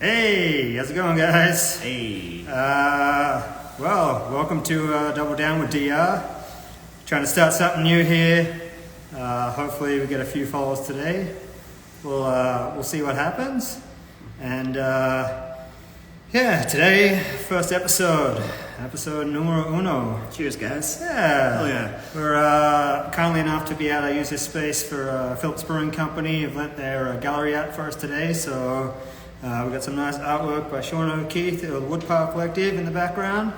Hey, how's it going, guys? Hey. Well, welcome to Double Down with DR. Trying to start something new here. Hopefully, we get a few followers today. We'll see what happens. And yeah, today, first episode numero uno. Cheers, guys. Yeah. Oh, yeah. We're kindly enough to be able to use this space for Phillips Brewing Company. Have lent their gallery out for us today, so we've got some nice artwork by Sean O'Keefe of the Woodpile Collective in the background,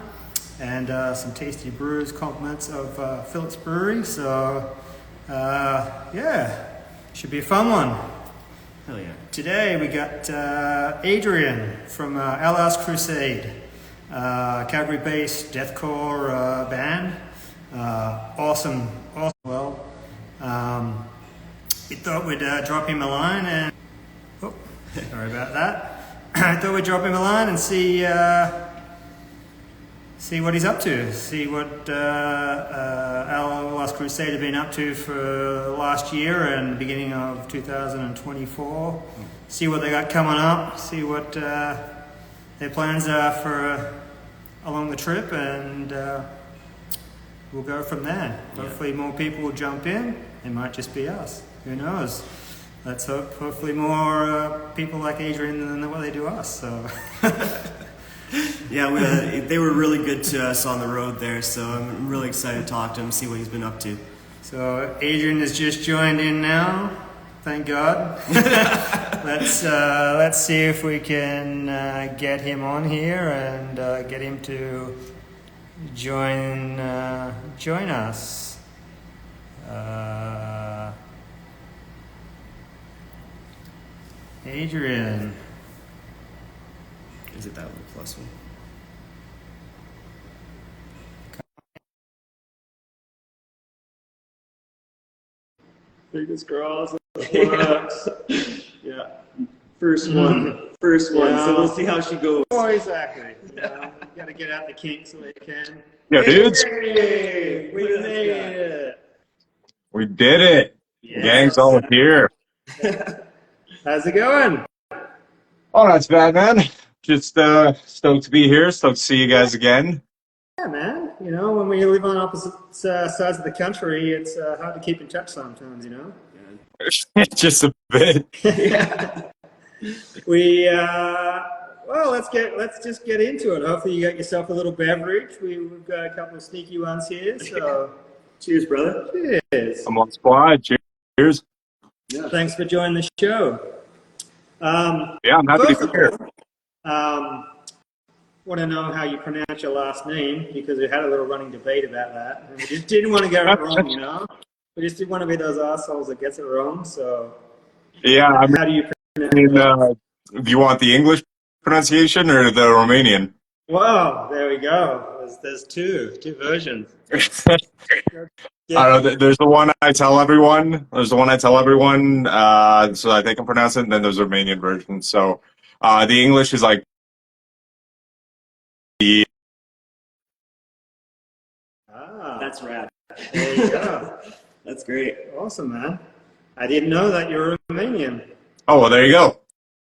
and some tasty brews, compliments of Phillips Brewery. So yeah, should be a fun one. Hell yeah. Today we got Adrian from Our Last Crusade, Calgary-based deathcore band. Awesome. Well, we thought we'd drop him a line and... Oh, sorry about that. I thought we'd drop him a line and see what he's up to. See what Our Last Crusade have been up to for last year and the beginning of 2024. See what they got coming up. See what their plans are for along the trip, and we'll go from there. Yeah. Hopefully more people will jump in. It might just be us. Who knows? Let's hope hopefully more people like Adrian than what they do us. So Yeah, they were really good to us on the road there, so I'm really excited to talk to him, see what he's been up to. So Adrian has just joined in now. Thank God. Let's see if we can get him on here and get him to join us. Adrian. Is it that little plus one? Fingers crossed. Works. Yeah. First one. Yeah. So we'll see how she goes. Oh, exactly. You got to get out the kinks so they can. Yeah, dudes. Hey, we made it. We did it. Yes. Gang's all here. How's it going? Oh, that's bad, man. Just stoked to be here. Stoked to see you guys again. Yeah, man. You know, when we live on opposite sides of the country, it's hard to keep in touch sometimes, you know? Just a bit. Yeah. Well, let's just get into it. Hopefully you got yourself a little beverage. We've got a couple of sneaky ones here, so Cheers, brother. cheers. I'm on squad. Cheers. Yeah. Thanks for joining the show. Yeah, I'm happy to be here. Want to know how you pronounce your last name, because we had a little running debate about that. And we just didn't want to get it wrong, you know? We just didn't want to be those assholes that gets it wrong, so... Yeah, How do you pronounce it? do you want the English pronunciation or the Romanian? Wow, there we go. There's two versions. I don't know. There's the one I tell everyone. So I think I'm pronouncing it. And then there's the Romanian version. So the English is like the. That's rad. There you go. That's great. Awesome, man. I didn't know that you were Romanian. Oh, well, there you go.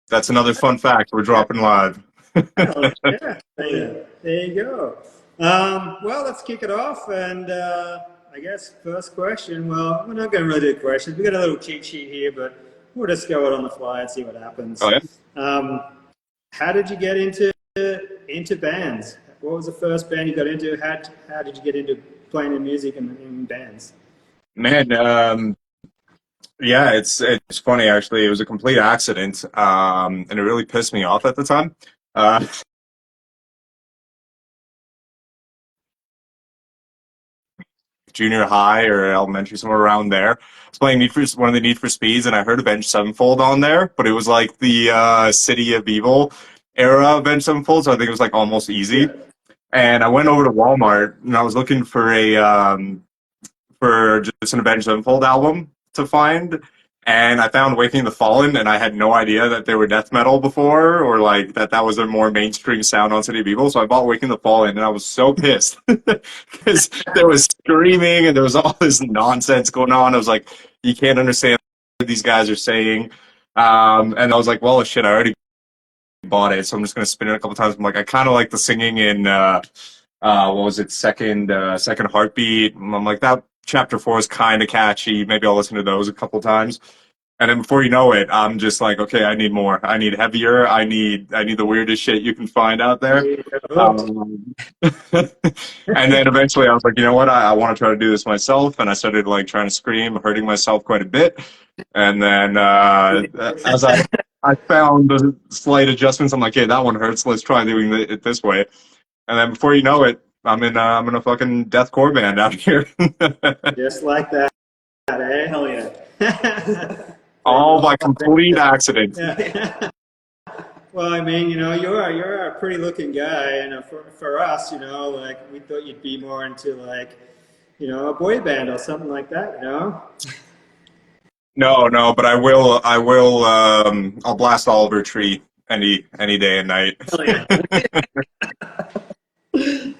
That's another fun fact we're dropping live. Oh, yeah. There you go. Well, let's kick it off. And I guess first question, well, we're not going to really do questions. We've got a little cheat sheet here, but we'll just go it on the fly and see what happens. Oh, yeah? How did you get into bands? What was the first band you got into? How did you get into playing in music and in bands? Man, yeah, it's funny actually. It was a complete accident, and it really pissed me off at the time. Junior high or elementary, somewhere around there. I was playing one of the Need for Speeds, and I heard Avenged Sevenfold on there, but it was like the City of Evil era Avenged Sevenfold, so I think it was like almost easy. Yeah. And I went over to Walmart and I was looking for for just an Avenged Sevenfold album to find, and I found Waking the Fallen, and I had no idea that they were death metal before, or like that was a more mainstream sound on City of Evil. So I bought Waking the Fallen, and I was so pissed because there was screaming and there was all this nonsense going on. I was like, you can't understand what these guys are saying. And I was like, well, shit, I already bought it, so I'm just gonna spin it a couple times. I'm like, I kind of like the singing in what was it, second heartbeat. I'm like, that chapter 4 is kind of catchy. Maybe I'll listen to those a couple times. And then before you know it, I'm just like, okay, I need more. I need heavier. I need the weirdest shit you can find out there. And then eventually I was like, you know what? I want to try to do this myself. And I started like trying to scream, hurting myself quite a bit. And then as I found the slight adjustments, I'm like, hey, that one hurts. Let's try doing it this way. And then before you know it, I'm in a fucking deathcore band out here. Just like that, eh? Hell yeah. All by complete accident. Yeah. Well, I mean, you know, you're a pretty looking guy, and for us, you know, like we thought you'd be more into like, you know, a boy band or something like that, you know. No, but I will. I'll blast Oliver Tree any day and night. Hell yeah.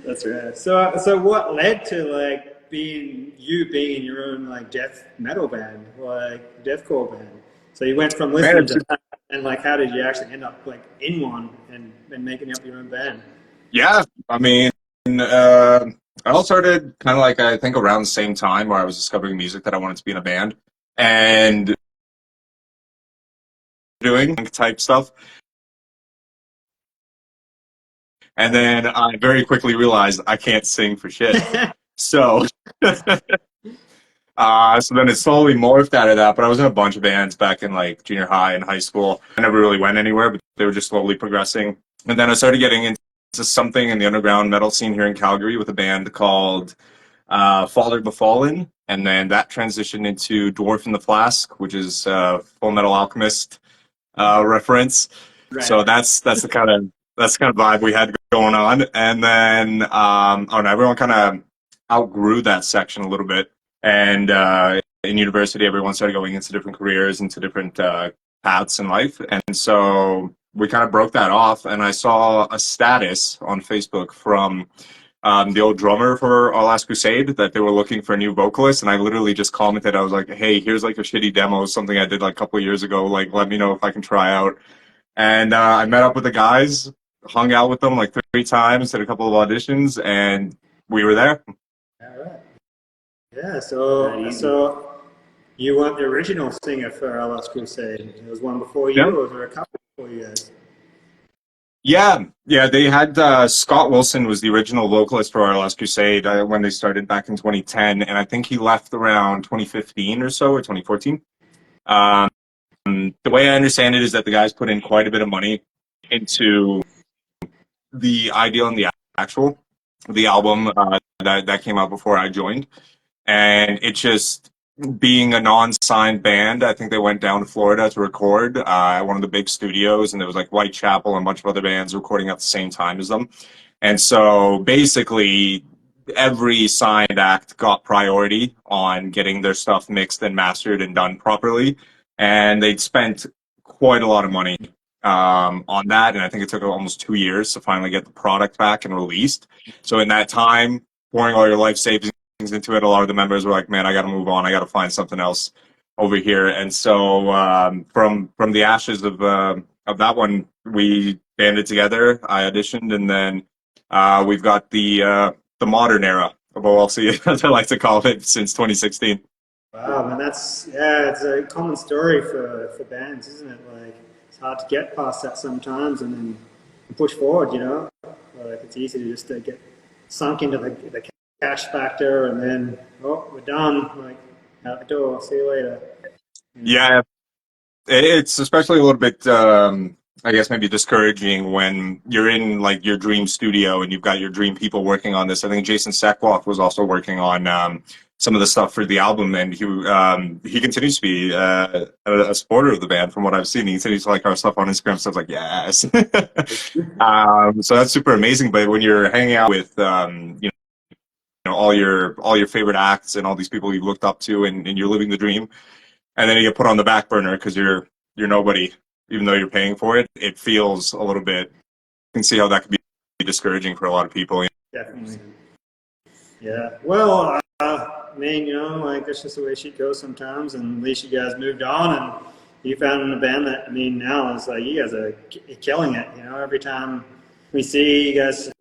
That's right. So what led to like being in your own like death metal band, like deathcore band? So you went from listening to that, and like, how did you actually end up like in one and making up your own band? Yeah, I mean, I all started kind of like, I think around the same time where I was discovering music that I wanted to be in a band and doing type stuff. And then I very quickly realized I can't sing for shit. So, so then it slowly morphed out of that. But I was in a bunch of bands back in like junior high and high school. I never really went anywhere, but they were just slowly progressing. And then I started getting into something in the underground metal scene here in Calgary with a band called Father Befallen. And then that transitioned into Dwarf in the Flask, which is Full Metal Alchemist reference. Right. So that's the kind of vibe we had going on. And then everyone kind of outgrew that section a little bit. And in university, everyone started going into different careers, into different paths in life. And so we kind of broke that off. And I saw a status on Facebook from the old drummer for Our Last Crusade that they were looking for a new vocalist. And I literally just commented, I was like, hey, here's like a shitty demo, something I did like a couple of years ago. Like, let me know if I can try out. And I met up with the guys, hung out with them like 3 times, did a couple of auditions, and we were there. All right. Yeah, so you weren't the original singer for Our Last Crusade. There was one before you, or was there a couple before you guys? Yeah, they had Scott Wilson was the original vocalist for Our Last Crusade when they started back in 2010, and I think he left around 2015 or so, or 2014. The way I understand it is that the guys put in quite a bit of money into the idea and the album that came out before I joined. And it just, being a non-signed band, I think they went down to Florida to record at one of the big studios, and there was like Whitechapel and a bunch of other bands recording at the same time as them. And so basically every signed act got priority on getting their stuff mixed and mastered and done properly. And they'd spent quite a lot of money on that, and I think it took almost 2 years to finally get the product back and released. So in that time, pouring all your life savings into it, a lot of the members were like, man, I got to move on. I got to find something else over here. And so from the ashes of that one, we banded together. I auditioned, and then we've got the modern era of OLC, as I like to call it, since 2016. Wow, man, it's a common story for bands, isn't it? Like, it's hard to get past that sometimes and then push forward, you know? Like, it's easy to just get sunk into the cash factor and then, oh, we're done, like, out the door, I'll see you later. Yeah, it's especially a little bit, I guess, maybe discouraging when you're in like your dream studio and you've got your dream people working on this. I think Jason Sekwalk was also working on some of the stuff for the album, and he continues to be a supporter of the band from what I've seen. He continues to like our stuff on Instagram, so I was like, yes. So that's super amazing. But when you're hanging out with you know, all your favorite acts and all these people you looked up to, and you're living the dream, and then you get put on the back burner because you're nobody, even though you're paying for it, it feels a little bit, you can see how that could be discouraging for a lot of people. Definitely. Yeah. Well, I mean, you know, like, that's just the way shit goes sometimes, and at least you guys moved on, and you found in the band that, I mean, now it's like you guys are killing it. You know, every time we see you guys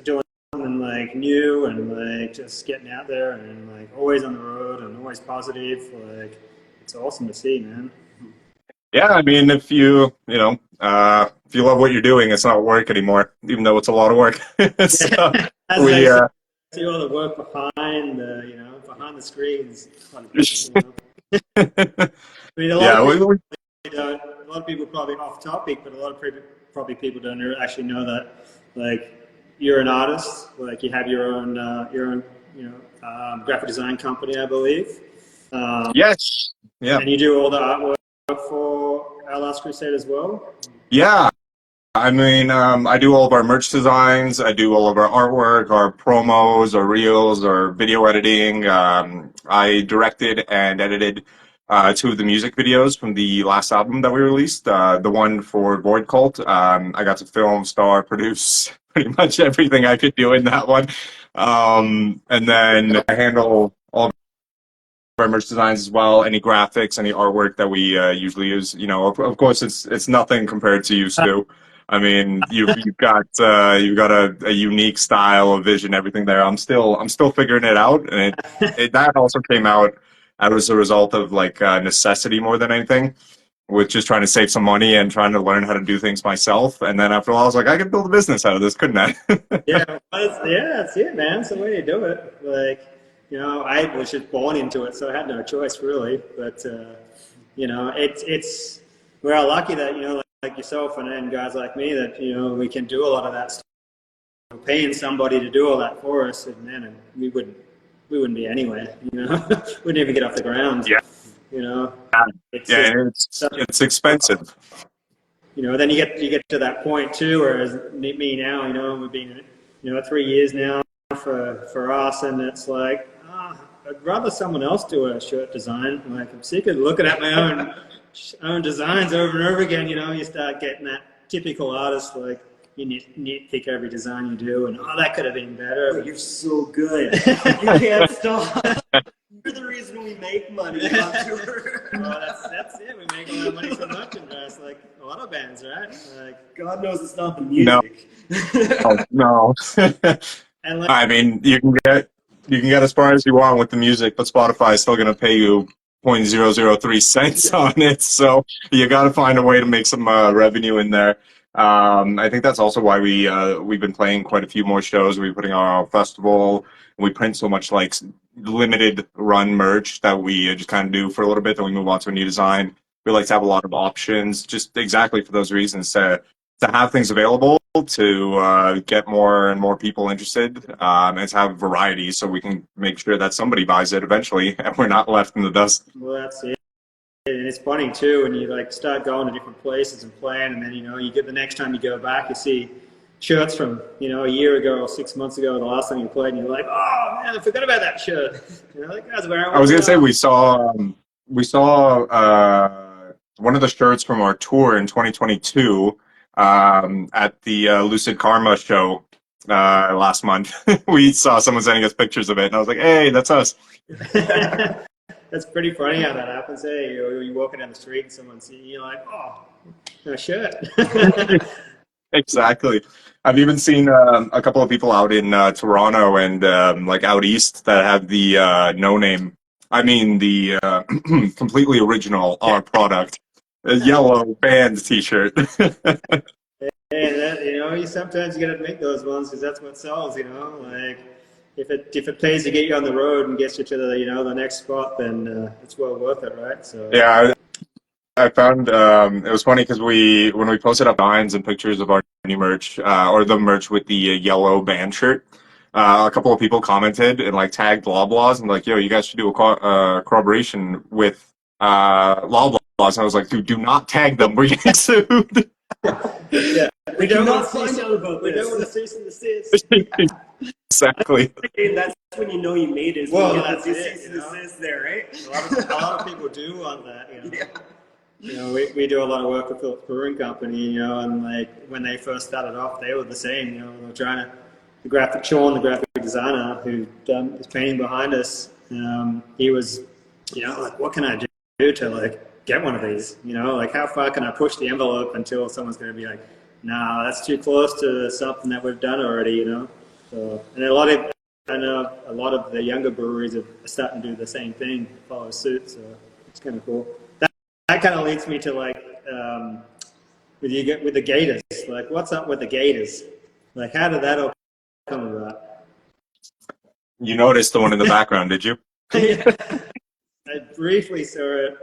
doing something like new and like just getting out there and like always on the road and always positive, like it's awesome to see, man. Yeah, I mean, if if you love what you're doing, it's not work anymore, even though it's a lot of work. So As we, they say, see all the work behind behind the screens. 100%, you know? I mean, yeah, a lot of people probably off topic, but a lot of people don't actually know that, like, you're an artist, like you have your own graphic design company, I believe. yes, yeah, And you do all the artwork for Our Last Crusade as well. yeah. I mean, I do all of our merch designs. I do all of our artwork, our promos, our reels, our video editing. I directed and edited two of the music videos from the last album that we released. The one for Void Cult. I got to film, star, produce pretty much everything I could do in that one. And then I handle all of our merch designs as well. Any graphics, any artwork that we usually use. You know, of course, it's nothing compared to you, Stu. I mean, you've got a unique style, a vision, everything there. I'm still figuring it out, and that also came out as a result of like necessity more than anything, with just trying to save some money and trying to learn how to do things myself. And then after a while, I was like, I could build a business out of this, couldn't I? Yeah, that's it, man. It's the way you do it. Like, you know, I was just born into it, so I had no choice really. But you know, it's we're all lucky that, you know, like yourself and guys like me, that, you know, we can do a lot of that stuff. Paying somebody to do all that for us, and then we wouldn't be anywhere. You know, wouldn't even get off the ground. Yeah. You know, It's expensive. You know, then you get to that point too, whereas me now, you know, we've been, you know, 3 years now for us, and it's like, I'd rather someone else do a shirt design. Like, I'm sick of looking at my own designs over and over again. You know, you start getting that typical artist, like, you nitpick every design you do, and that could have been better. But you're so good. You can't stop. You're the reason we make money on tour. Well, that's it. We make a lot of money from merchandise, like a lot of bands, right? Like, God knows it's not the music. No. and like, I mean, you can get as far as you want with the music, but Spotify is still going to pay you 0.003 cents on it. So you got to find a way to make some revenue in there. I think that's also why we've been playing quite a few more shows. We're putting on our festival. We print so much like limited run merch that we just kind of do for a little bit, then we move on to a new design. We like to have a lot of options, just exactly for those reasons, to have things available, to get more and more people interested, and to have variety, so we can make sure that somebody buys it eventually, and we're not left in the dust. well, that's it. And it's funny too when you like start going to different places and playing, and then, you know, you get the next time you go back, you see shirts from, you know, a year ago or 6 months ago, the last time you played, and you're like, oh man, I forgot about that shirt. You know, that guy's wearing one. I was gonna say we saw one of the shirts from our tour in 2022 at the Lucid Karma show last month. We saw someone sending us pictures of it, and I was like, hey, that's us. That's pretty funny how that happens. Hey, you're walking down the street and someone sees you, you're like, oh, a shirt. Exactly. I've even seen a couple of people out in Toronto and like out east that have the no name. I mean the completely original product, a yellow band T-shirt. And that, you know, sometimes you gotta make those ones because that's what sells. You know, like if it pays to get you on the road and gets you to the, you know, the next spot, then it's well worth it, right? So Yeah, I found it was funny because when we posted up signs and pictures of our new merch, or the merch with the yellow band shirt, a couple of people commented and like tagged Loblaws and like, yo, you guys should do a collaboration with Loblaws. And I was like, dude, do not tag them. We're getting sued. yeah, we don't want to find out about we this. don't want to cease and desist. Exactly. That's when you know you made it. Well, So that's you it, cease you and know? desist there, right? A lot of people do want that, you know. Yeah. You know, we do a lot of work with Phillips Brewing Company, you know, and like when they first started off, they were the same, you know. They were trying to, the graphic designer who is painting behind us, he was, you know, like, what can I do to like get one of these. You know, like how far can I push the envelope until someone's going to be like, nah, that's too close to something that we've done already, you know? So, and I know a lot of the younger breweries are starting to do the same thing, follow suit, so it's kind of cool. That kind of leads me to like, with the Gators, like what's up with the Gators? Like how did that all come about? You noticed the one in the background, did you? Yeah. I briefly saw it.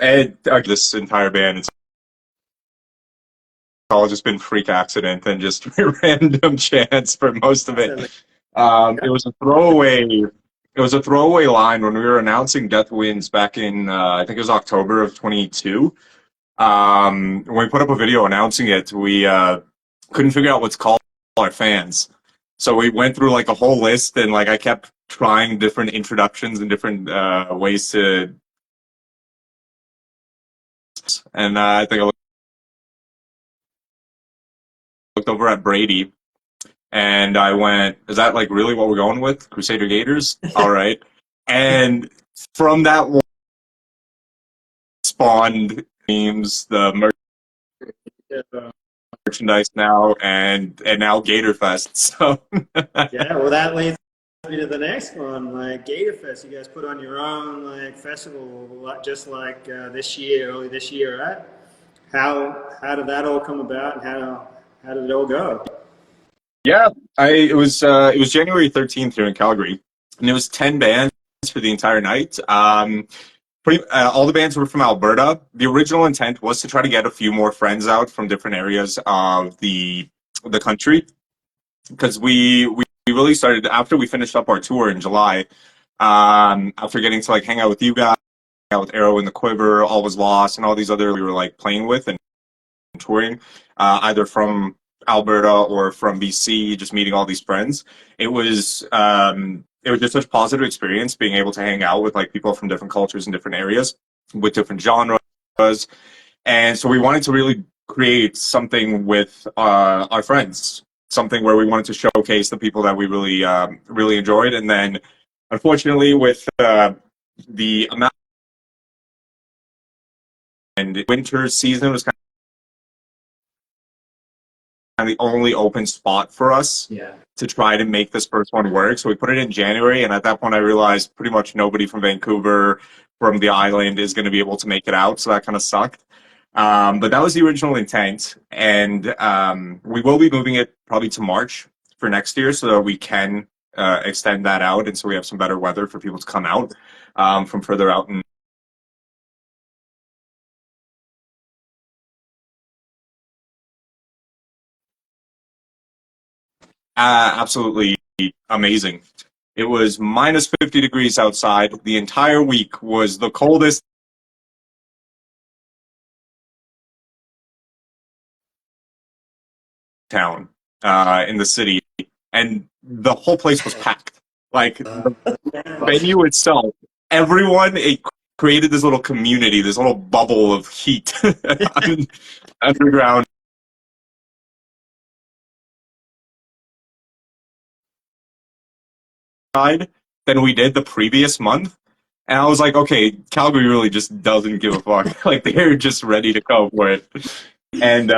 And this entire band, it's all just been freak accident and just random chance for most of it. It was a throwaway. It was a throwaway line when we were announcing Death Wins back in I think it was October of 22. When we put up a video announcing it, we couldn't figure out what to call our fans. So we went through like a whole list, and like I kept trying different introductions and different ways to. And I think I looked over at Brady, and I went, "Is that like really what we're going with? Crusader Gators? All right." And from that one spawned memes, the merchandise now, and now Gator Fest. So Yeah, well, that leads me to the next one. Like Gator Fest, you guys put on your own like festival, just like early this year, right? How did that all come about, and how did it all go? yeah, it was January 13th here in Calgary, and it was 10 bands for the entire night. All the bands were from Alberta. The original intent was to try to get a few more friends out from different areas of the country, because we really started after we finished up our tour in July. After getting to like hang out with you guys, with Arrow in the Quiver, All Was Lost, and all these other we were like playing with and touring, either from Alberta or from BC, just meeting all these friends. It was just such a positive experience being able to hang out with like people from different cultures and different areas with different genres. And so we wanted to really create something with our friends, something where we wanted to showcase the people that we really enjoyed. And then unfortunately with the amount and winter season was kind of the only open spot for us to try to make this first one work. So we put it in January, and at that point I realized pretty much nobody from Vancouver, from the island, is going to be able to make it out. So that kind of sucked. But that was the original intent, and we will be moving it probably to March for next year so that we can extend that out, and so we have some better weather for people to come out from further out. And absolutely amazing. It was minus 50 degrees outside. The entire week was the coldest town in the city, and the whole place was packed. Like the venue itself, everyone, it created this little community, this little bubble of heat underground. Than we did the previous month. And I was like, okay, Calgary really just doesn't give a fuck. Like they're just ready to go for it. And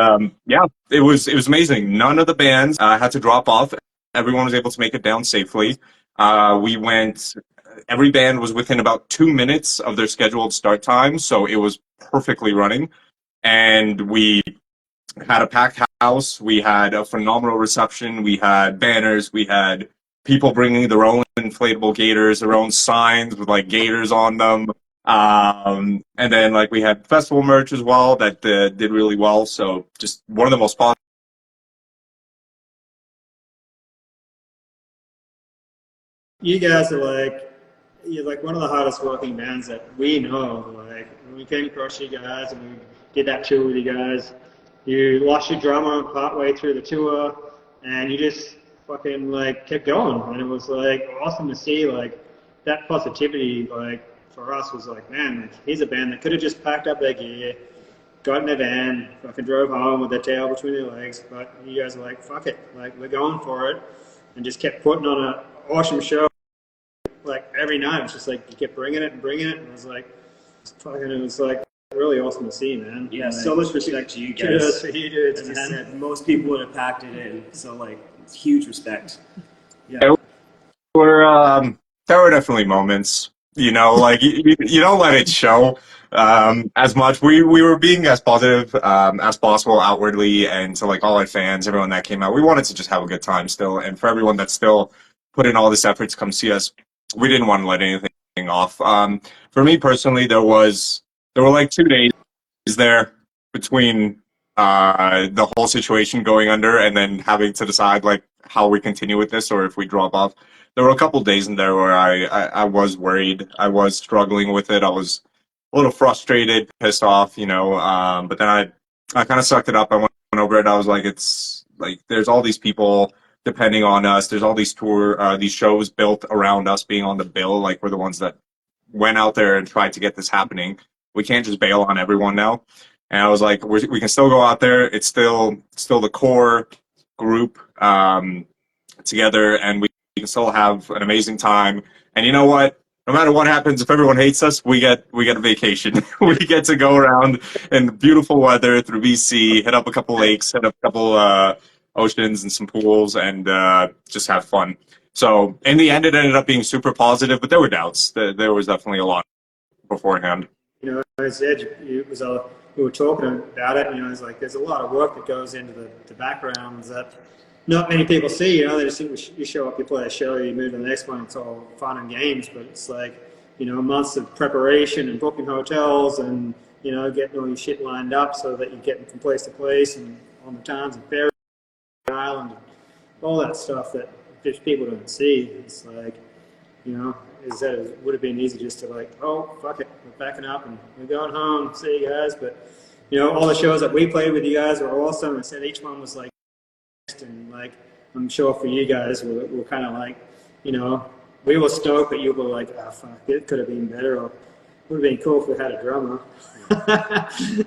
yeah, it was amazing. None of the bands had to drop off. Everyone was able to make it down safely. We went. Every band was within about 2 minutes of their scheduled start time, so it was perfectly running. And we had a packed house. We had a phenomenal reception. We had banners. We had people bringing their own inflatable gators, their own signs with like gators on them. And then like we had festival merch as well that did really well. So just one of the most positive. You guys are like, you're like one of the hardest working bands that we know. Like when we came across you guys and we did that tour with you guys, you lost your drummer partway through the tour, and you just fucking like kept going, and it was like awesome to see. Like that positivity, like for us, was like, man, like, here's a band that could have just packed up their gear, got in their van, fucking drove home with their tail between their legs, but you guys are like, fuck it, like we're going for it, and just kept putting on an awesome show. like every night, it's just like you kept bringing it, and it was like, it was like really awesome to see, man. Yeah, like, so much respect to you guys. Kudos for you, dudes, As I man. said, most people would have packed it in, so like, it's huge respect. Yeah. There there were definitely moments, like you don't let it show as much. We were being as positive as possible outwardly, and to like all our fans, everyone that came out, we wanted to just have a good time still. And for everyone that still put in all this effort to come see us, we didn't want to let anything off. For me personally, there were like 2 days there between the whole situation going under and then having to decide like how we continue with this or if we drop off. There were a couple days in there where I was worried. I was struggling with it. I was a little frustrated, pissed off, but then I kind of sucked it up. I went over it. I was like, it's like there's all these people depending on us. There's all these shows built around us being on the bill. Like we're the ones that went out there and tried to get this happening. We can't just bail on everyone now. And I was like, we can still go out there. It's still the core group together, and we can still have an amazing time. And you know what? No matter what happens, if everyone hates us, we get a vacation. We get to go around in beautiful weather through BC, hit up a couple lakes, hit up a couple oceans and some pools, and just have fun. So in the end, it ended up being super positive, but there were doubts. There was definitely a lot beforehand. I said we were talking about it. It's like there's a lot of work that goes into the backgrounds that not many people see. They just think you show up, you play a show, you move to the next one. It's all fun and games, but it's like months of preparation and booking hotels and getting all your shit lined up so that you're getting from place to place and on the towns and ferry island and all that stuff that just people don't see. It's like is that it would have been easy just to like, oh, fuck it, we're backing up and we're going home, see you guys. But, all the shows that we played with you guys were awesome. I said each one was like, and like, I'm sure for you guys, we're kind of like, we were stoked, but you were like, oh, fuck, it could have been better, or it would have been cool if we had a drummer.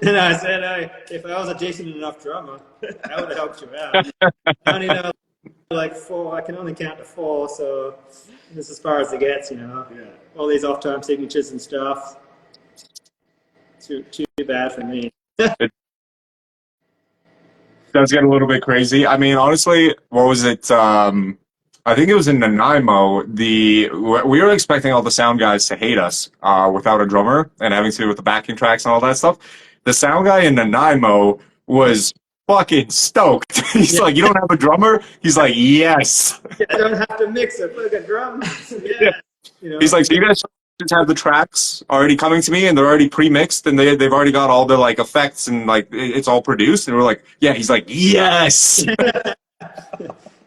And I said, hey, if I was a decent enough drummer, that would have helped you out. I only know like 4, I can only count to 4, so this is as far as it gets, Yeah. All these off-time signatures and stuff. Too bad for me. It does get a little bit crazy. I mean, honestly, what was it? I think it was in Nanaimo. We were expecting all the sound guys to hate us without a drummer and having to do with the backing tracks and all that stuff. The sound guy in Nanaimo was fucking stoked. He's like, you don't have a drummer? He's like, yes. I don't have to mix a fucking drum. Yeah. He's like, so you guys just have the tracks already coming to me and they're already pre-mixed and they've already got all the like effects and like it's all produced. And we're like, yeah. He's like, yes.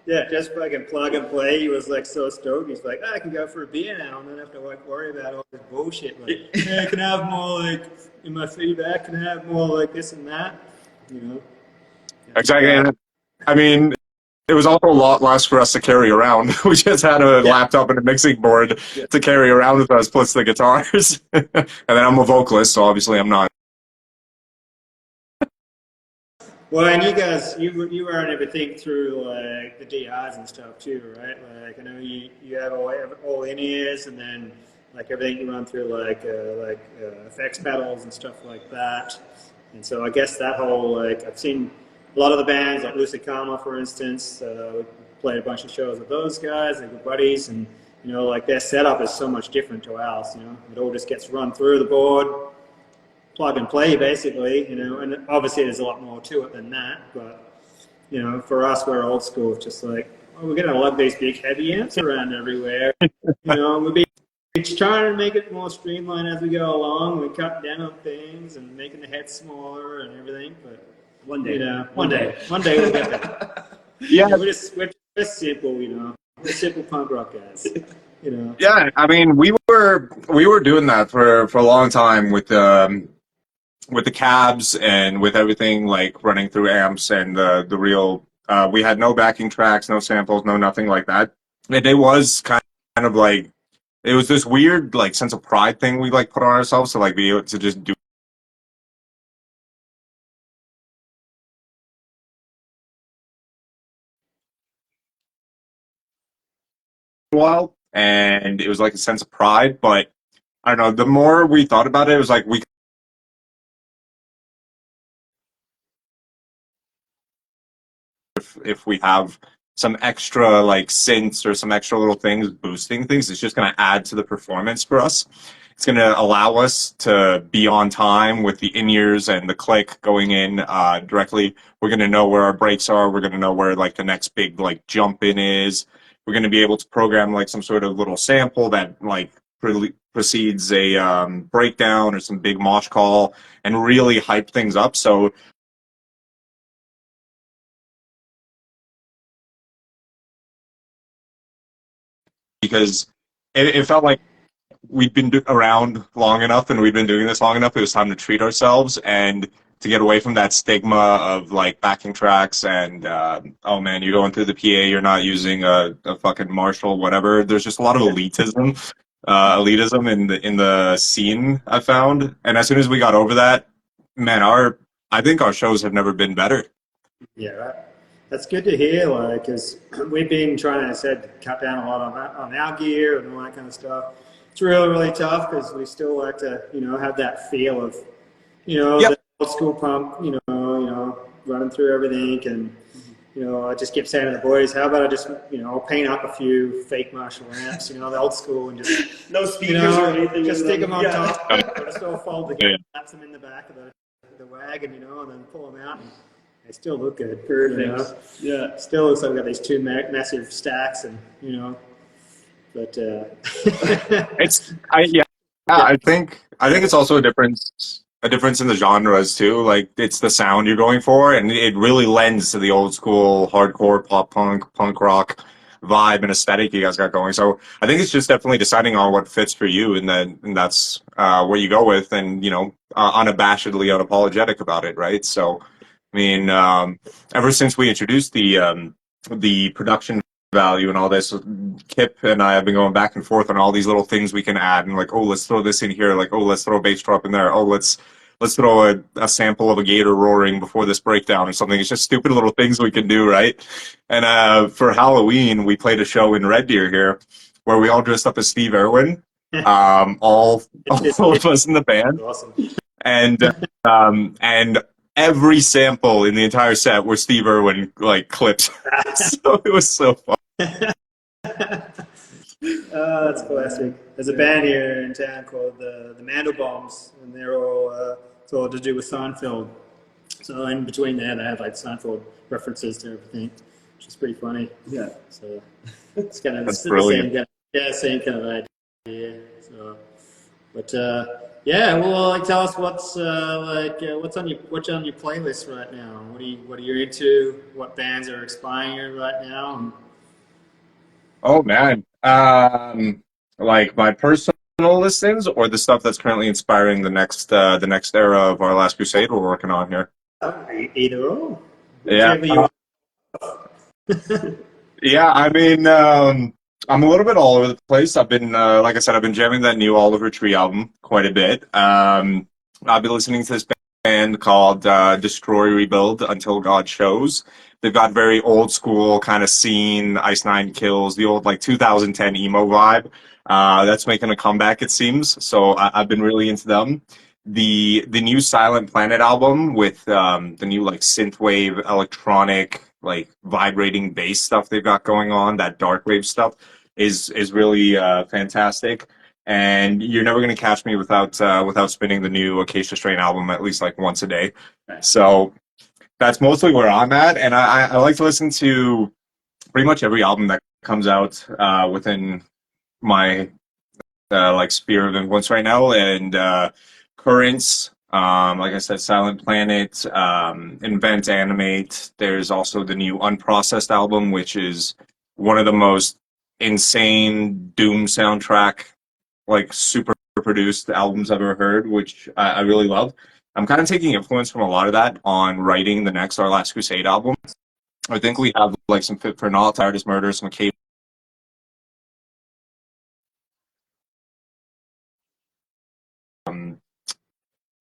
Yeah, just fucking plug and play. He was like so stoked. He's like, I can go for a beer now and then have to like worry about all this bullshit. Like, hey, can I have more like in my feedback? Can I have more like this and that? Exactly. I mean, it was also a lot less for us to carry around. We just had a laptop and a mixing board to carry around with us, plus the guitars. And then I'm a vocalist, so obviously I'm not. Well, and you guys, you run everything through like the DIs and stuff too, right? Like I know you have all in-ears, and then like everything you run through like effects pedals and stuff like that. And so I guess that whole like I've seen a lot of the bands like Lucid Karma, for instance. We played a bunch of shows with those guys. They're good buddies, and like their setup is so much different to ours. It all just gets run through the board. Plug and play, basically, and obviously there's a lot more to it than that, but, for us, we're old school. It's just like, oh, we're going to lug these big heavy amps around everywhere, we'll be trying to make it more streamlined as we go along. We cut down on things and making the head smaller and everything, but one day we'll get there. Yeah. We're simple, we're simple punk rock guys. Yeah, I mean, we were doing that for a long time with the cabs and with everything like running through amps and the real. We had no backing tracks, no samples, no nothing like that. And it was kind of like it was this weird like sense of pride thing we like put on ourselves to like be able to just do. A while and it was like a sense of pride. But I don't know, the more we thought about it, it was like if we have some extra like synths or some extra little things boosting things, it's just going to add to the performance for us. It's going to allow us to be on time with the in-ears and the click going in directly. We're going to know where our brakes are. We're going to know where like the next big like jump in is. We're going to be able to program like some sort of little sample that like precedes a breakdown or some big mosh call and really hype things up. So because it felt like we'd been around long enough and we'd been doing this long enough, it was time to treat ourselves and to get away from that stigma of like backing tracks and oh man, you're going through the PA, you're not using a fucking Marshall, whatever. There's just a lot of elitism in the scene, I found. And as soon as we got over that, man, I think our shows have never been better. Yeah, that's good to hear. Like, because we've been trying, as I said, cut down a lot on our gear and all that kind of stuff. It's really, really tough because we still like to, have that feel of, Yep. the old school pump, running through everything. And, I just keep saying to the boys, how about I just, paint up a few fake Marshall amps, the old school, and just, No speakers or anything. just stick them on Yeah. top, just all fold together, slap them in the back of the wagon, and then pull them out. And they still look good. Perfect. Yeah. Still looks like we've got these two massive stacks, and but I think it's also a difference in the genres too. Like it's the sound you're going for, and it really lends to the old school hardcore pop punk rock vibe and aesthetic you guys got going. So I think it's just definitely deciding on what fits for you, and that's what you go with, and unabashedly unapologetic about it, right? So I mean, ever since we introduced the production value and all this, Kip and I have been going back and forth on all these little things we can add, and like, oh, let's throw this in here, like, oh, let's throw a bass drop in there, oh, let's throw a sample of a gator roaring before this breakdown or something. It's just stupid little things we can do, right? And for Halloween, we played a show in Red Deer here where we all dressed up as Steve Irwin, all of us in the band, awesome. and every sample in the entire set were Steve Irwin like clips. So it was so fun. Oh, that's classic. There's a band here in town called the Mandelbaums, and they're all it's all to do with Seinfeld. So in between there, they have like Seinfeld references to everything, which is pretty funny. Yeah. So it's kind of That's the brilliant. same kind of idea. So, but yeah, well, like tell us what's on your playlist right now. What are you into? What bands are inspiring you right now? Oh man, like my personal listens or the stuff that's currently inspiring the next era of Our Last Crusade we're working on here. Either or. Yeah. Whichever you Yeah, I mean, I'm a little bit all over the place. I've been, like I said, I've been jamming that new Oliver Tree album quite a bit. I've been listening to this band called Destroy Rebuild Until God Shows. They've got very old school kind of scene, Ice Nine Kills, the old like 2010 emo vibe. That's making a comeback, it seems. So I've been really into them. The new Silent Planet album with the new like synthwave electronic like vibrating bass stuff they've got going on, that dark wave stuff is really fantastic. And you're never going to catch me without spinning the new Acacia Strain album at least like once a day. So that's mostly where I'm at, and I like to listen to pretty much every album that comes out within my like sphere of influence right now. And Currents, like I said, Silent Planet, Invent Animate. There's also the new Unprocessed album, which is one of the most insane doom soundtrack, like super produced albums I've ever heard, which I really love. I'm kind of taking influence from a lot of that on writing the next Our Last Crusade album. I think we have like some Fit for Naught, Tired as Murder, some Cave.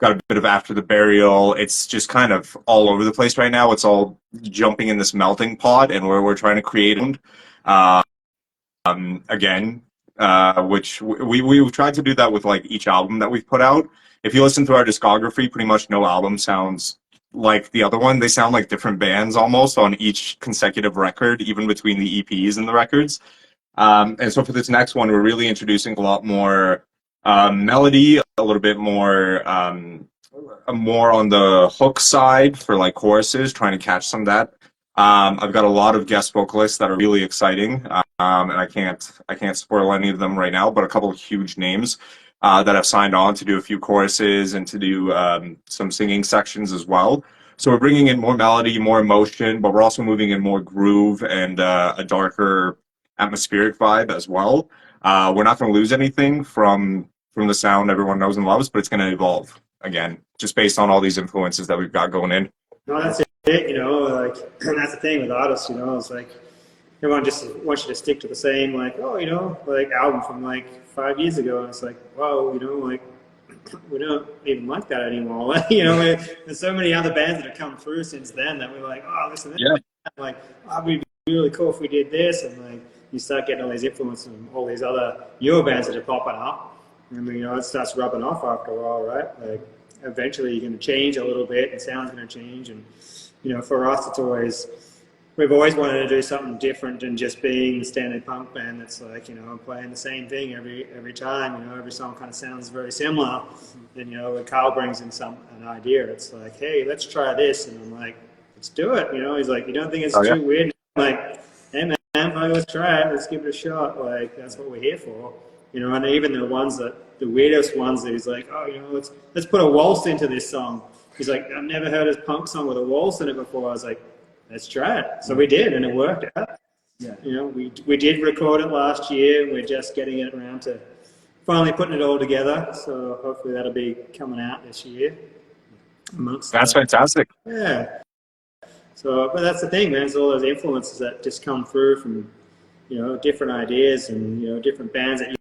Got a bit of After the Burial. It's just kind of all over the place right now. It's all jumping in this melting pot, and where we're trying to create. Again, which we've tried to do that with like each album that we've put out. If you listen to our discography, pretty much no album sounds like the other one. They sound like different bands almost on each consecutive record, even between the EPs and the records. And so for this next one, we're really introducing a lot more melody, a little bit more on the hook side for like choruses, trying to catch some of that. I've got a lot of guest vocalists that are really exciting, and I can't spoil any of them right now, but a couple of huge names that have signed on to do a few choruses and to do some singing sections as well. So we're bringing in more melody, more emotion, but we're also moving in more groove and a darker atmospheric vibe as well. We're not going to lose anything from the sound everyone knows and loves, but it's going to evolve again, just based on all these influences that we've got going in. No, that's it, you know, like, and that's the thing with artists, you know, it's like, everyone just wants you to stick to the same, like, oh, you know, like, album from, like, 5 years ago, and it's like, whoa, you know, like, we don't even like that anymore, you know, there's so many other bands that have come through since then that we're like, oh, listen, Yeah. like, oh, it'd be really cool if we did this, and, like, you start getting all these influences from all these other newer bands that are popping up, and, you know, it starts rubbing off after a while, right, like, eventually you're going to change a little bit, and sound's going to change, and, you know, for us, we've always wanted to do something different than just being the standard punk band that's like, you know, playing the same thing every time, you know, every song kind of sounds very similar. And, you know, when Carl brings in an idea, it's like, hey, let's try this. And I'm like, let's do it. You know, he's like, you don't think it's too weird? And I'm like, hey, man, let's try it. Let's give it a shot. Like, that's what we're here for. You know, and even the weirdest ones that he's like, oh, you know, let's put a waltz into this song. He's like, I've never heard a punk song with a waltz in it before. I was like, let's try it. So we did, and it worked out. Yeah. You know, we did record it last year. We're just getting it around to finally putting it all together. So hopefully that'll be coming out this year. That's fantastic. Yeah. So, but that's the thing, man. It's all those influences that just come through from, you know, different ideas and, you know, different bands that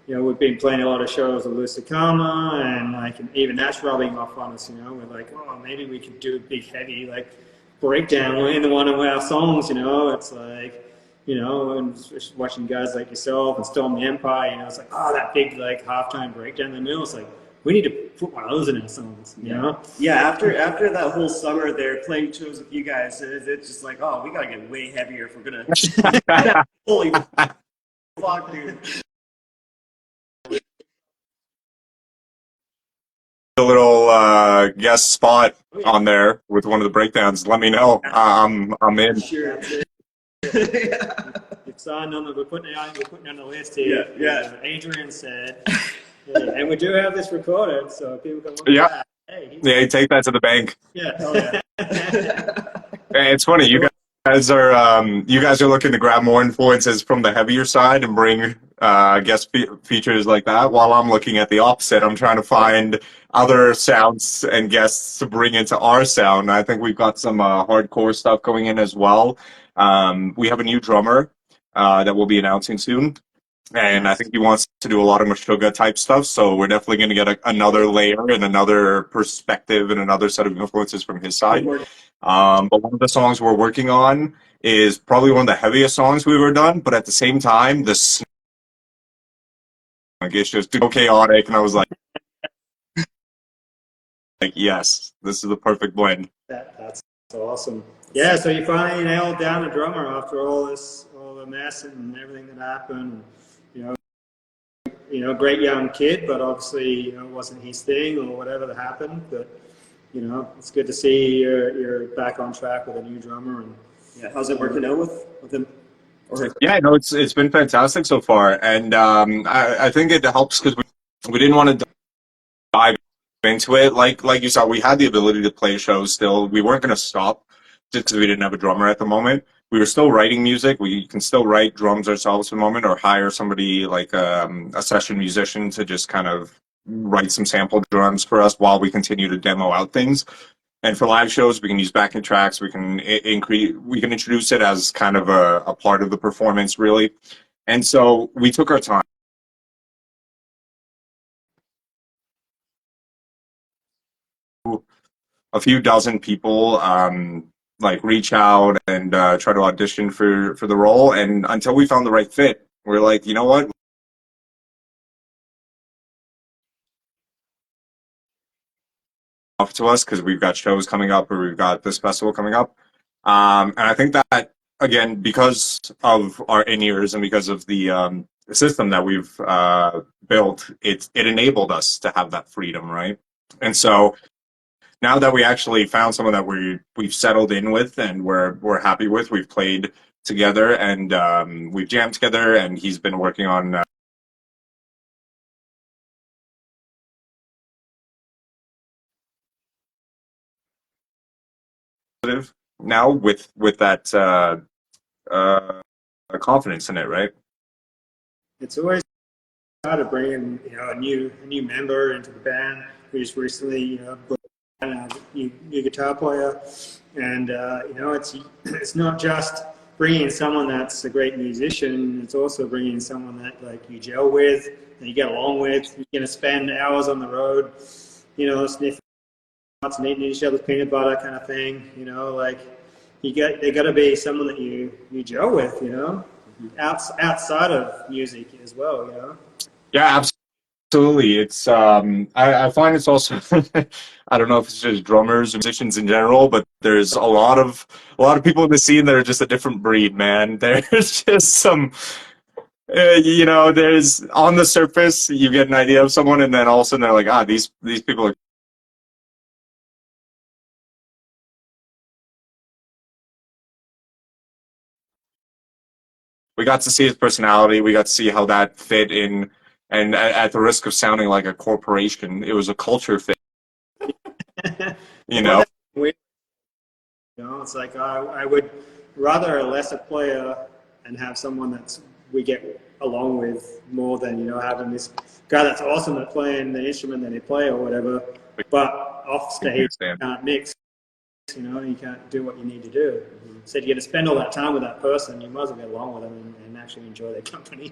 you know, we've been playing a lot of shows with Lusakama, and like, even that's rubbing off on us, you know, we're like, oh, maybe we could do a big, heavy, like, breakdown in one of our songs, you know, it's like, you know, and just watching guys like yourself and Storm the Empire, you know, it's like, oh, that big, like, halftime breakdown in the middle, it's like, we need to put one of those in our songs, you know? Yeah, after that whole summer there, playing shows with you guys, it's just like, oh, we gotta get way heavier if we're gonna, holy fuck, dude. A little guest spot on there with one of the breakdowns. Let me know. I'm in. Sure. It's on we're putting it on the list here. Yeah. Adrian said, and we do have this recorded, so people can look Yeah. at that. Yeah, take that to the bank. Yeah. Oh, yeah. Hey, it's funny. You guys are looking to grab more influences from the heavier side and bring guest features like that, while I'm looking at the opposite. I'm trying to find other sounds and guests to bring into our sound. I think we've got some hardcore stuff going in as well. We have a new drummer that we'll be announcing soon, and I think he wants to do a lot of Meshuggah type stuff, so we're definitely going to get another layer and another perspective and another set of influences from his side. But one of the songs we're working on is probably one of the heaviest songs we've ever done, but at the same time, it's just so chaotic, and I was like, yes, this is the perfect blend. That's awesome. Yeah, so you finally nailed down the drummer after all the mess and everything that happened. You know, great young kid, but obviously, you know, it wasn't his thing or whatever that happened. But, you know, it's good to see you're back on track with a new drummer. And Yeah, how's it working out with him? Yeah, no, it's been fantastic so far, and I think it helps because we didn't want to dive into it like you saw. We had the ability to play shows still. We weren't going to stop just because we didn't have a drummer at the moment. We were still writing music. We can still write drums ourselves for the moment, or hire somebody like a session musician to just kind of write some sample drums for us while we continue to demo out things. And for live shows, we can use backing tracks. We can introduce it as kind of a part of the performance, really. And so we took our time. A few dozen people like reach out and try to audition for the role, and until we found the right fit, we're like, you know what? Off to us because we've got shows coming up or we've got this festival coming up. And I think that again, because of our in-ears and because of the system that we've built, it enabled us to have that freedom, right? And so now that we actually found someone that we've settled in with and we're happy with, we've played together and we've jammed together, and he's been working on now with that uh, confidence in it, right? It's always hard to bring in, a new member into the band. We just recently, brought in a new guitar player, and it's not just bringing in someone that's a great musician. It's also bringing in someone that like you gel with, that you get along with. You're gonna spend hours on the road, sniffing nuts and eating each other's peanut butter, kind of thing. Like they got to be someone that you gel with, outside of music as well. Yeah, absolutely. It's I find it's also I don't know if it's just drummers or musicians in general, but there's a lot of people in the scene that are just a different breed, man. There's just some there's on the surface you get an idea of someone, and then all of a sudden they're like, these people are. We got to see his personality. We got to see how that fit in, and at the risk of sounding like a corporation, it was a culture fit. You know. It's like I would rather a lesser player and have someone we get along with more than having this guy that's awesome at playing the instrument that they play or whatever, but off stage you can't mix. You can't do what you need to do. So you get to spend all that time with that person, you might as well get along with them and actually enjoy their company.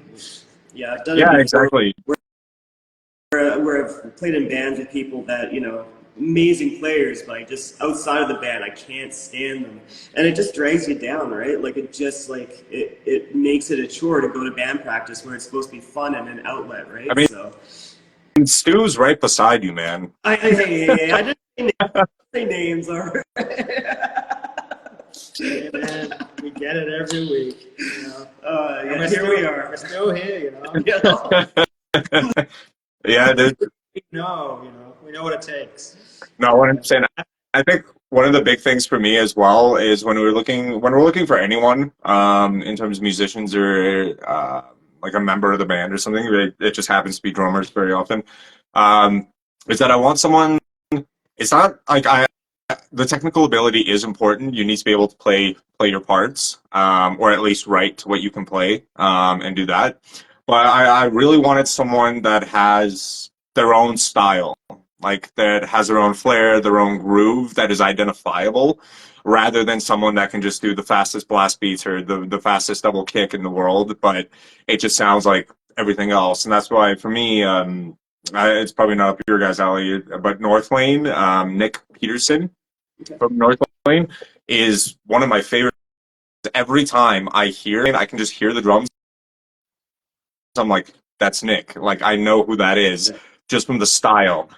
Yeah, I've done Yeah, it exactly. where I've played in bands with people that, amazing players, but just outside of the band, I can't stand them. And it just drags you down, right? Like it makes it a chore to go to band practice where it's supposed to be fun and an outlet, right? I mean, So Stu's right beside you, man. I didn't say names, all right. Hey man, we get it every week. Yeah, here we are. We're still here, Yeah, We know what it takes. no, 100%. I think one of the big things for me as well is when we're looking for anyone, in terms of musicians or like a member of the band or something, it just happens to be drummers very often. Is that I want someone. It's not like the technical ability is important. You need to be able to play your parts, or at least write what you can play, and do that. But I really wanted someone that has their own style, like that has their own flair, their own groove that is identifiable, rather than someone that can just do the fastest blast beats or the fastest double kick in the world, but it just sounds like everything else. And that's why for me, it's probably not up your guys' alley, but North Lane, Nick Peterson from North Lane is one of my favorites. Every time I hear it, I can just hear the drums. I'm like, that's Nick. Like I know who that is just from the style.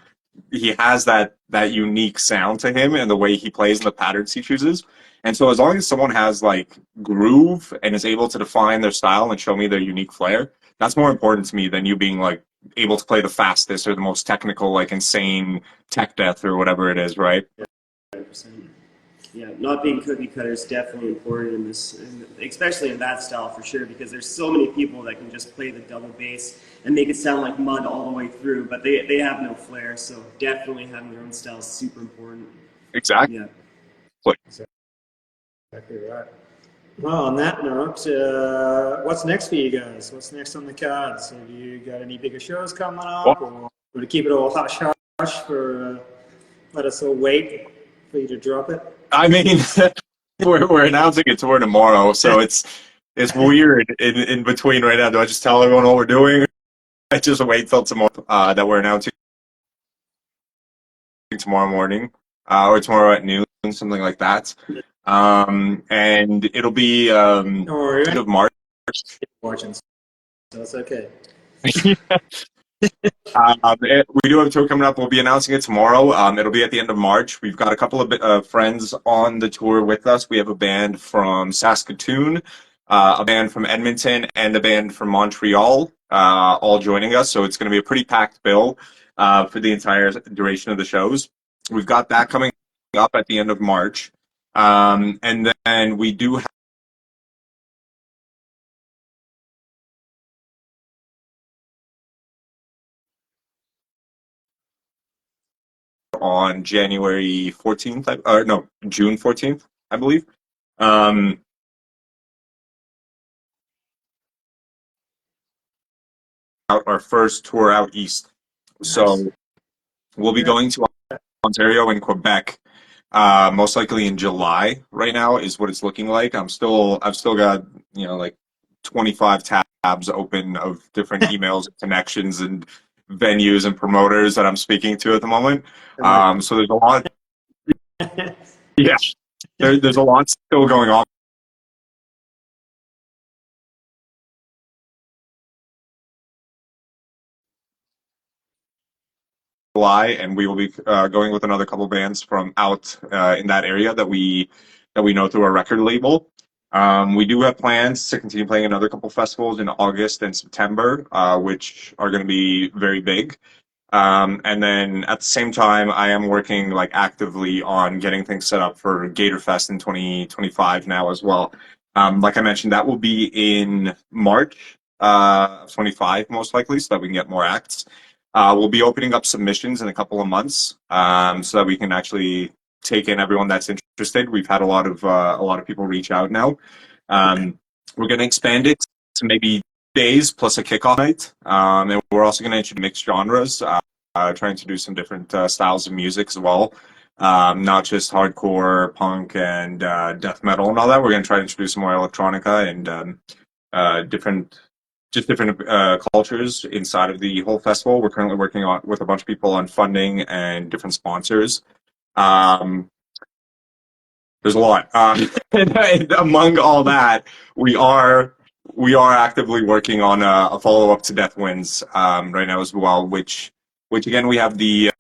He has that unique sound to him and the way he plays and the patterns he chooses. And so as long as someone has like groove and is able to define their style and show me their unique flair, that's more important to me than you being like able to play the fastest or the most technical, like insane tech death or whatever it is, right? 100%. Yeah, not being cookie cutter is definitely important in this, especially in that style for sure, because there's so many people that can just play the double bass and make it sound like mud all the way through, but they have no flair, so definitely having their own style is super important. Exactly. Yeah. Exactly right. Well, on that note, what's next for you guys? What's next on the cards? Have you got any bigger shows coming up, or to keep it all hush hush for let us all wait for you to drop it? I mean, we're announcing a tour tomorrow, so it's weird in between right now. Do I just tell everyone what we're doing? I just wait till tomorrow that we're announcing tomorrow morning, or tomorrow at noon, something like that. And it'll be end of March. Watching. so it's okay. We do have a tour coming up. We'll be announcing it tomorrow. It'll be at the end of March. We've got a couple of friends on the tour with us. We have a band from Saskatoon, a band from Edmonton, and a band from Montreal, all joining us. So it's going to be a pretty packed bill for the entire duration of the shows. We've got that coming up at the end of March. And then we do have on January 14th, or no, June 14th, I believe. Um, our first tour out east. So we'll be going to Ontario and Quebec, most likely in July. Right now is what it's looking like. I've still got like 25 tabs open of different emails, and connections, and venues and promoters that I'm speaking to at the moment. So there's a lot. Yeah, there's a lot still going on. July, and we will be going with another couple bands from out in that area that we know through our record label. We do have plans to continue playing another couple festivals in August and September, which are going to be very big. And then at the same time, I am working like actively on getting things set up for Gator Fest in 2025 now as well. Like I mentioned, that will be in March 25 most likely, so that we can get more acts. We'll be opening up submissions in a couple of months, so that we can actually take in everyone that's interested. We've had a lot of people reach out now. We're going to expand it to maybe days plus a kickoff night, and we're also going to introduce mixed genres, trying to do some different styles of music as well, not just hardcore, punk, and death metal and all that. We're going to try to introduce some more electronica and different cultures inside of the whole festival. We're currently working on with a bunch of people on funding and different sponsors. There's a lot. And among all that, we are actively working on a follow up to Death Winds right now as well, which again we have the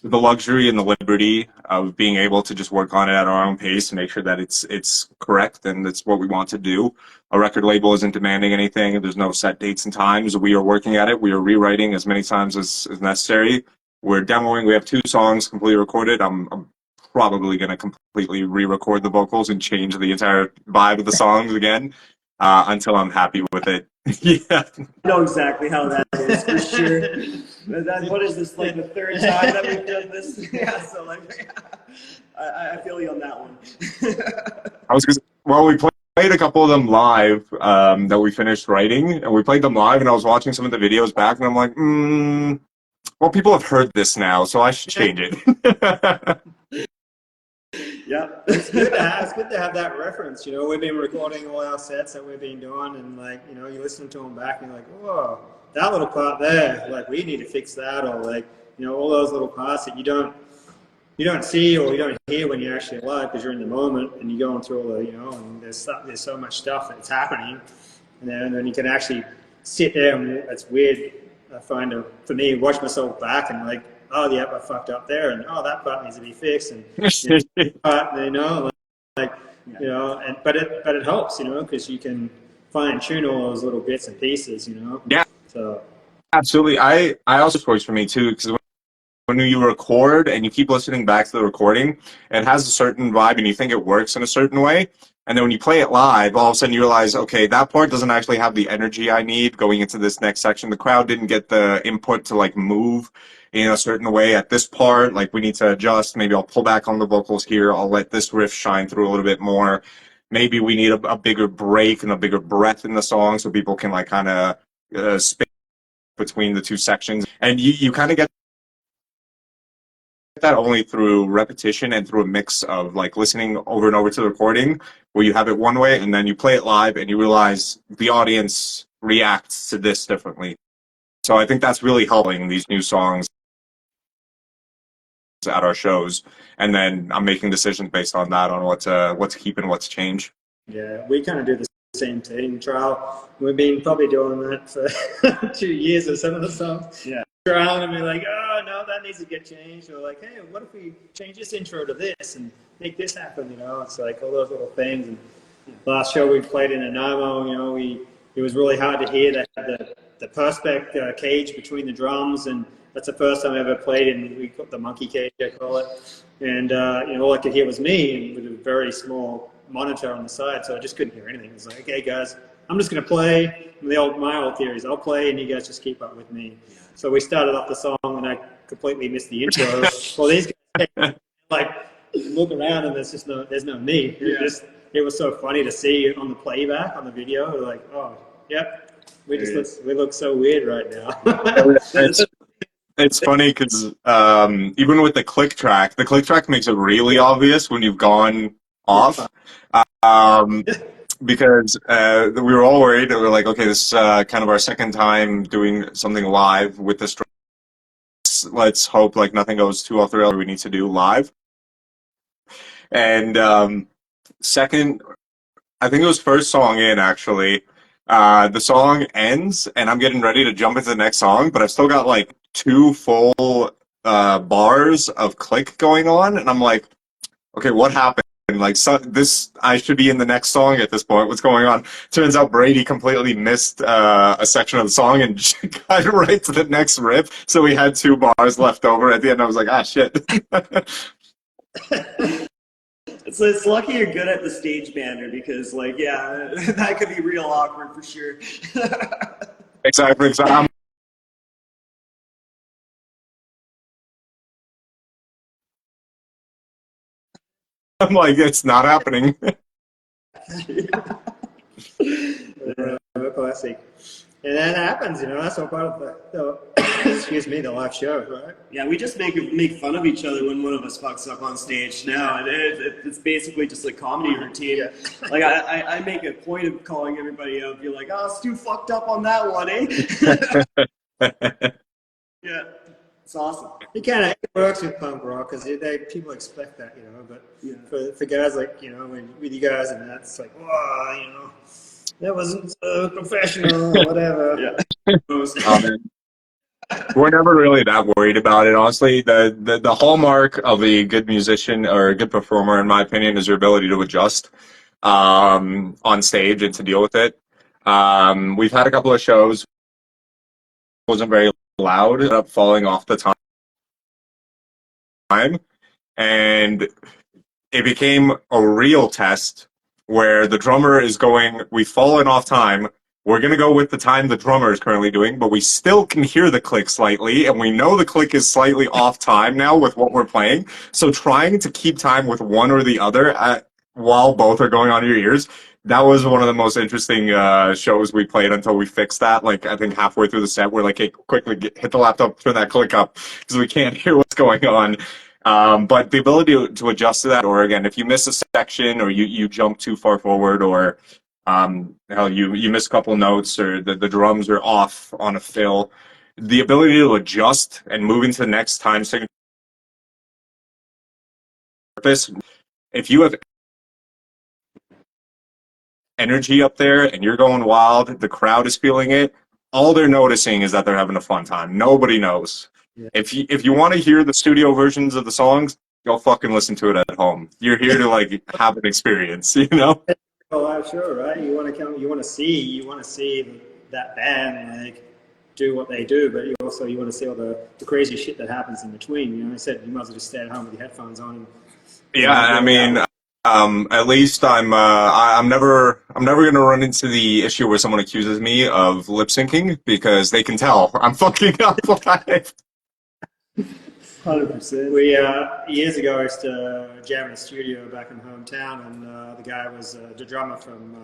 luxury and the liberty of being able to just work on it at our own pace and make sure that it's correct and it's what we want to do. A record label isn't demanding anything. There's no set dates and times. We are working at it. We are rewriting as many times as necessary. We're demoing. We have 2 songs completely recorded. I'm probably going to completely re-record the vocals and change the entire vibe of the songs again until I'm happy with it. Yeah. I know exactly how that is for sure. What is this, like the 3rd time that we've done this? Yeah, so like, I feel you on that one. We played a couple of them live that we finished writing, and we played them live, and I was watching some of the videos back, and I'm like, well, people have heard this now, so I should change it. Yeah, it's good to have that reference. We've been recording all our sets that we've been doing, and you listen to them back, and you're like, whoa, that little part there, like we need to fix that, or like all those little parts that you don't see or you don't hear when you're actually live because you're in the moment and you're going through all the and there's so much stuff that's happening, and then you can actually sit there, and it's weird. I find for me, watch myself back and like, oh yeah, I fucked up there, and oh that part needs to be fixed, and but but it helps, because you can fine tune all those little bits and pieces, Yeah, So absolutely. I also works for me too, because when you record and you keep listening back to the recording, it has a certain vibe and you think it works in a certain way. And then when you play it live, all of a sudden you realize, okay, that part doesn't actually have the energy I need going into this next section. The crowd didn't get the input to like move in a certain way at this part. Like we need to adjust. Maybe I'll pull back on the vocals here. I'll let this riff shine through a little bit more. Maybe we need a bigger break and a bigger breath in the song so people can like kind of space between the 2 sections. And you kind of get that only through repetition and through a mix of like listening over and over to the recording where you have it one way and then you play it live and you realize the audience reacts to this differently. So I think that's really helping these new songs at our shows, and then I'm making decisions based on that, on what to keep and what to change. Yeah, we kind of do the same team, trial. We've been probably doing that for 2 years or some of the songs. Yeah. Around and we're like, oh no, that needs to get changed. Or like, hey, what if we change this intro to this and make this happen? You know, it's like all those little things. And last show we played in Nanaimo, you know, it was really hard to hear that the perspex cage between the drums, and that's the first time I ever played in. We call it the monkey cage, I call it. And you know, all I could hear was me with a very small monitor on the side, so I just couldn't hear anything. It was like, okay, guys, I'm just going to play. My old theories, I'll play, and you guys just keep up with me. So we started off the song, and I completely missed the intro. Well, these guys like look around, and there's no me. It was so funny to see on the playback on the video. We're like, oh, yep, we look so weird right now. It's funny because even with the click track makes it really obvious when you've gone off. Because we were all worried. We were like, okay, this is kind of our second time doing something live with this. Let's hope like nothing goes too off the rails. We need to do live. And second, I think it was first song in actually. The song ends, and I'm getting ready to jump into the next song, but I've still got like 2 full bars of click going on, and I'm like, okay, what happened? Like, I should be in the next song at this point. What's going on? Turns out Brady completely missed a section of the song and got right to the next riff. So we had 2 bars left over at the end. I was like, ah, shit. It's lucky you're good at the stage banter because, like, yeah, that could be real awkward for sure. Exactly. I'm like, it's not happening. Classic. And that happens, you know, that's all part of the the live show, right? Yeah, we just make fun of each other when one of us fucks up on stage now. And it's basically just a comedy routine. Yeah. Like, I make a point of calling everybody out, be like, oh, Stu fucked up on that one, eh? Yeah. It's awesome. It works with punk rock because people expect that, you know. But yeah. for guys like, you know, with you guys and that, it's like, wow, you know, that wasn't so professional or whatever. Yeah. We're never really that worried about it, honestly. The hallmark of a good musician or a good performer, in my opinion, is your ability to adjust on stage and to deal with it. We've had a couple of shows. Wasn't very loud, ended up falling off the time, and it became a real test where the drummer is going, we've fallen off time, we're going to go with the time the drummer is currently doing, but we still can hear the click slightly, and we know the click is slightly off time now with what we're playing, so trying to keep time with one or the other while both are going on your ears, that was one of the most interesting shows we played until we fixed that. Like, I think halfway through the set, we're like, hey, quickly hit the laptop, turn that click up, because we can't hear what's going on. But the ability to adjust to that, or again, if you miss a section, or you jump too far forward, or hell, you miss a couple notes, or the drums are off on a fill, the ability to adjust and move into the next time signature. If you have energy up there and you're going wild, the crowd is feeling it, all they're noticing is that they're having a fun time. Nobody knows. Yeah. If you want to hear the studio versions of the songs, go fucking listen to it at home. You're here to like have an experience, you know? Oh, I'm sure, right? You want to see that band like do what they do, but you want to see all the crazy shit that happens in between. You know, I said you might as well just stay at home with your headphones on. And, yeah, I mean, at least I'm never gonna run into the issue where someone accuses me of lip syncing because they can tell I'm fucking up live. 100%. We years ago I used to jam in the studio back in hometown, and the guy was the drummer from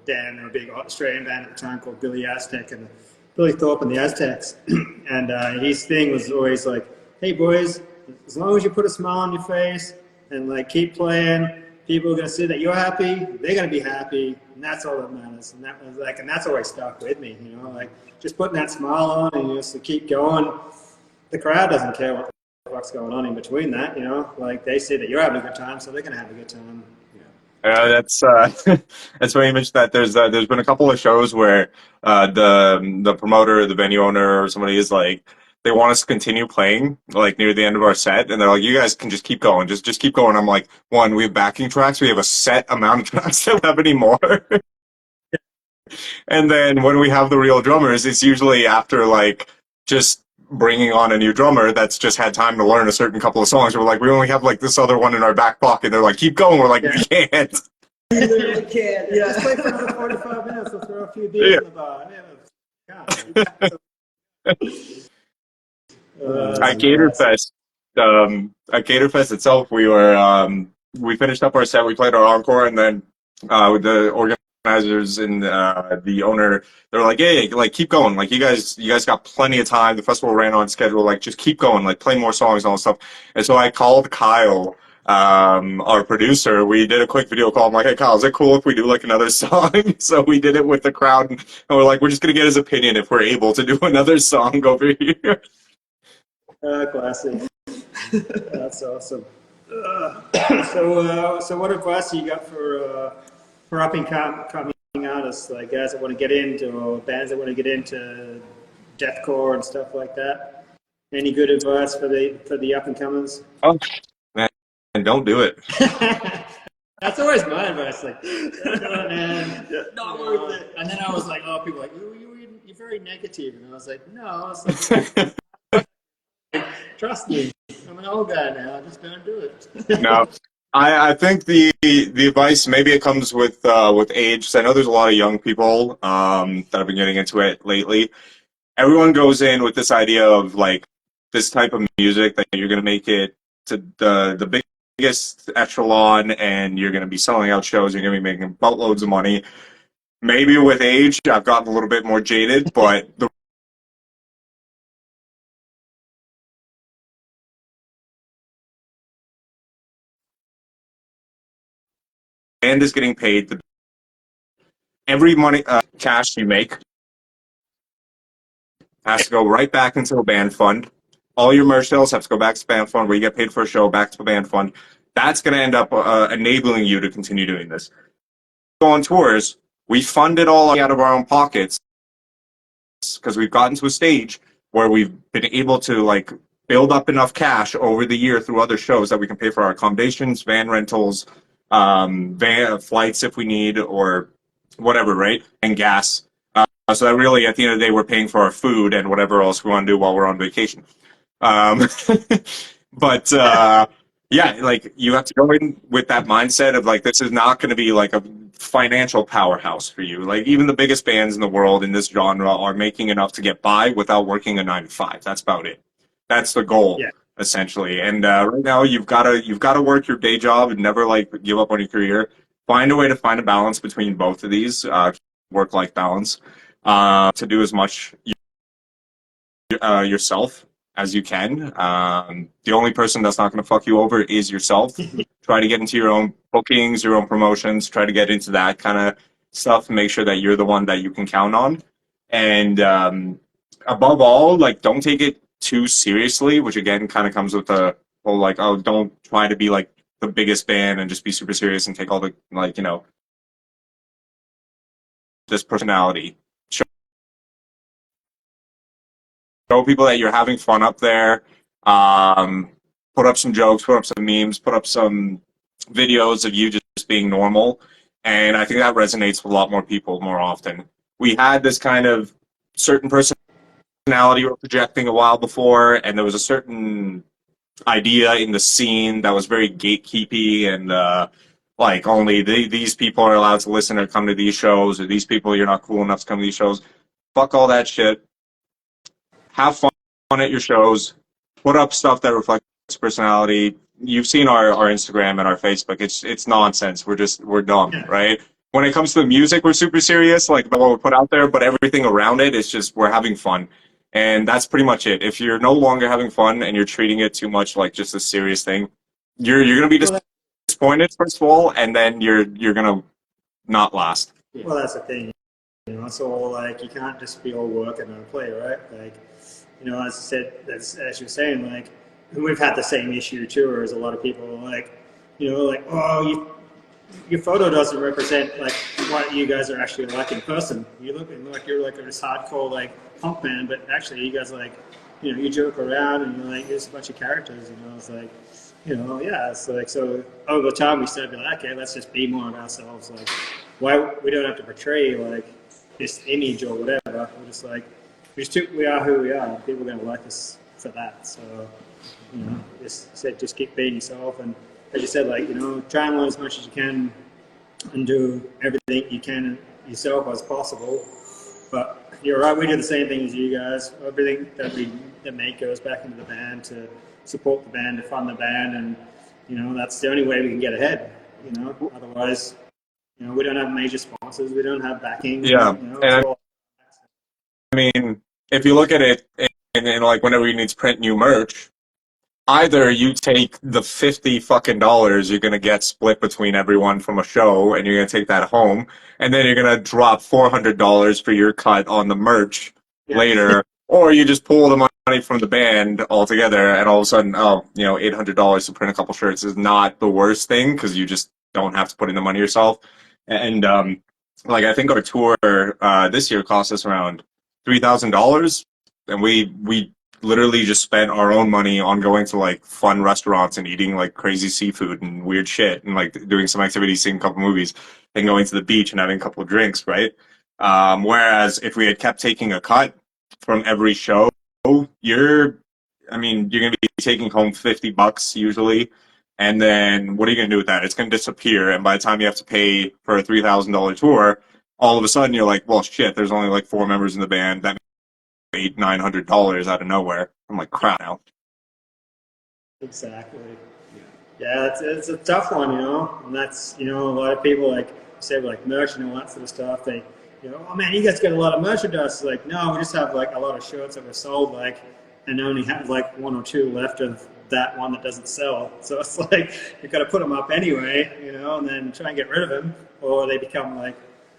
Dan, a big Australian band at the time called Billy Aztec, and Billy Thorpe and the Aztecs. And his thing was always like, "Hey boys, as long as you put a smile on your face and like keep playing, people are gonna see that you're happy. They're gonna be happy, and that's all that matters." And that was like, and that's always stuck with me. You know, like just putting that smile on and just to keep going. The crowd doesn't care what the fuck's going on in between that. You know, like they see that you're having a good time, so they're gonna have a good time. That's that's why you mentioned that there's been a couple of shows where the promoter, the venue owner, or somebody is like they want us to continue playing like near the end of our set, and they're like, "You guys can just keep going, just keep going." I'm like, one, we have backing tracks, we have a set amount of tracks, don't have any more. And then when we have the real drummers, it's usually after like just bringing on a new drummer that's just had time to learn a certain couple of songs. We're like, we only have like this other one in our back pocket. They're like, keep going. We're like, we can't. You literally can't. Yeah, just play for another 45 minutes. We'll throw a few beers in the bar. At Gatorfest, at Gatorfest itself, we finished up our set. We played our encore, and then the organizers and the owner, they're like, "Hey, like keep going. Like you guys got plenty of time. The festival ran on schedule. Like just keep going. Like play more songs and all that stuff." And so I called Kyle. Our producer, we did a quick video call. I'm like, "Hey Kyle, is it cool if we do like another song?" So we did it with the crowd, and we're like, "We're just gonna get his opinion if we're able to do another song over here." Classic. That's awesome. So what advice you got for up and coming artists, like guys that want to get into, or bands that want to get into deathcore and stuff like that? Any good advice for the up and comers? Oh man, don't do it. That's always my advice. Like, man, not worth it. And then I was like, oh, people are like, you're very negative, and I was like, no, I was like, trust me, I'm an old guy now. Just don't do it. No, I think the advice maybe it comes with age. 'Cause I know there's a lot of young people that have been getting into it lately. Everyone goes in with this idea of like this type of music that you're gonna make it to the biggest echelon, and you're gonna be selling out shows. You're gonna be making boatloads of money. Maybe with age, I've gotten a little bit more jaded, but the band is getting paid. Every money cash you make has to go right back into a band fund. All your merch sales have to go back to the band fund where you get paid for a show, back to the band fund. That's going to end up enabling you to continue doing this. Go on tours, we fund it all out of our own pockets because we've gotten to a stage where we've been able to like build up enough cash over the year through other shows that we can pay for our accommodations, van rentals, van flights if we need, or whatever, right? And gas. So that really, at the end of the day, we're paying for our food and whatever else we want to do while we're on vacation. Um, but yeah, like you have to go in with that mindset of like this is not going to be like a financial powerhouse for you. Like even the biggest bands in the world in this genre are making enough to get by without working a 9 to 5. That's about it. That's the goal. Yeah. Essentially, and right now you've got to work your day job and never like give up on your career. Find a way to find a balance between both of these, work-life balance, to do as much yourself as you can. The only person that's not going to fuck you over is yourself. Try to get into your own bookings, your own promotions. Try to get into that kind of stuff. Make sure that you're the one that you can count on. And above all, like don't take it too seriously, which again kind of comes with the whole like, oh, don't try to be like the biggest band and just be super serious and take all the like, this personality. Show people that you're having fun up there. Put up some jokes, put up some memes, put up some videos of you just being normal. And I think that resonates with a lot more people more often. We had this kind of certain personality we were projecting a while before, and there was a certain idea in the scene that was very gatekeepy and like only these people are allowed to listen or come to these shows, or these people you're not cool enough to come to these shows. Fuck all that shit. Have fun at your shows. Put up stuff that reflects personality. You've seen our Instagram and our Facebook. It's nonsense. We're dumb, right? When it comes to the music, we're super serious, like about what we put out there, but everything around it is just we're having fun. And that's pretty much it. If you're no longer having fun and you're treating it too much like just a serious thing, you're gonna be disappointed first of all, and then you're gonna not last. Well, that's the thing. It's all like you can't just be all work and no play, right? Like, as I said, as you're saying, like we've had the same issue too. As a lot of people are like, like, oh, your photo doesn't represent like what you guys are actually like in person. You look like you're like this hardcore like punk band, but actually you guys like, you know, you joke around and you're like, there's a bunch of characters, you know. It's like, you know, yeah. It's like, so over time we started to be like, okay, let's just be more of ourselves. Like, why we don't have to portray like this image or whatever. We're just like, we are who we are. People are gonna like us for that. So, you know, just keep being yourself, and as you said, like, you know, try and learn as much as you can and do everything you can yourself as possible. But you're right, we do the same thing as you guys. Everything that make goes back into the band to support the band, to fund the band, and you know, that's the only way we can get ahead. You know, otherwise, you know, we don't have major sponsors, we don't have backing. Yeah, You know, and it's all. I mean, if you look at it, and like whenever you need to print new merch, either you take the 50 fucking dollars you're gonna get split between everyone from a show, and you're gonna take that home, and then you're gonna drop $400 for your cut on the merch later, or you just pull the money from the band altogether, and all of a sudden, oh, you know, $800 to print a couple shirts is not the worst thing because you just don't have to put in the money yourself. And like I think our tour this year cost us around $3,000, and we literally just spent our own money on going to like fun restaurants and eating like crazy seafood and weird shit and like doing some activities, seeing a couple movies, and going to the beach and having a couple of drinks, right? Whereas if we had kept taking a cut from every show, you're gonna be taking home $50 usually, and then what are you gonna do with that? It's gonna disappear, and by the time you have to pay for a $3,000 tour, all of a sudden you're like, well, shit, there's only like 4 members in the band. That $800-900 out of nowhere. I'm like, crap now. Exactly. Yeah, it's a tough one, you know, and that's, you know, a lot of people like say like merch and all that sort of stuff. They, you know, oh man, you guys got a lot of merchandise. It's like, no, we just have like a lot of shirts that were sold, like, and only have like 1 or 2 left of that one that doesn't sell. So it's like you got to put them up anyway, you know, and then try and get rid of them, or they become like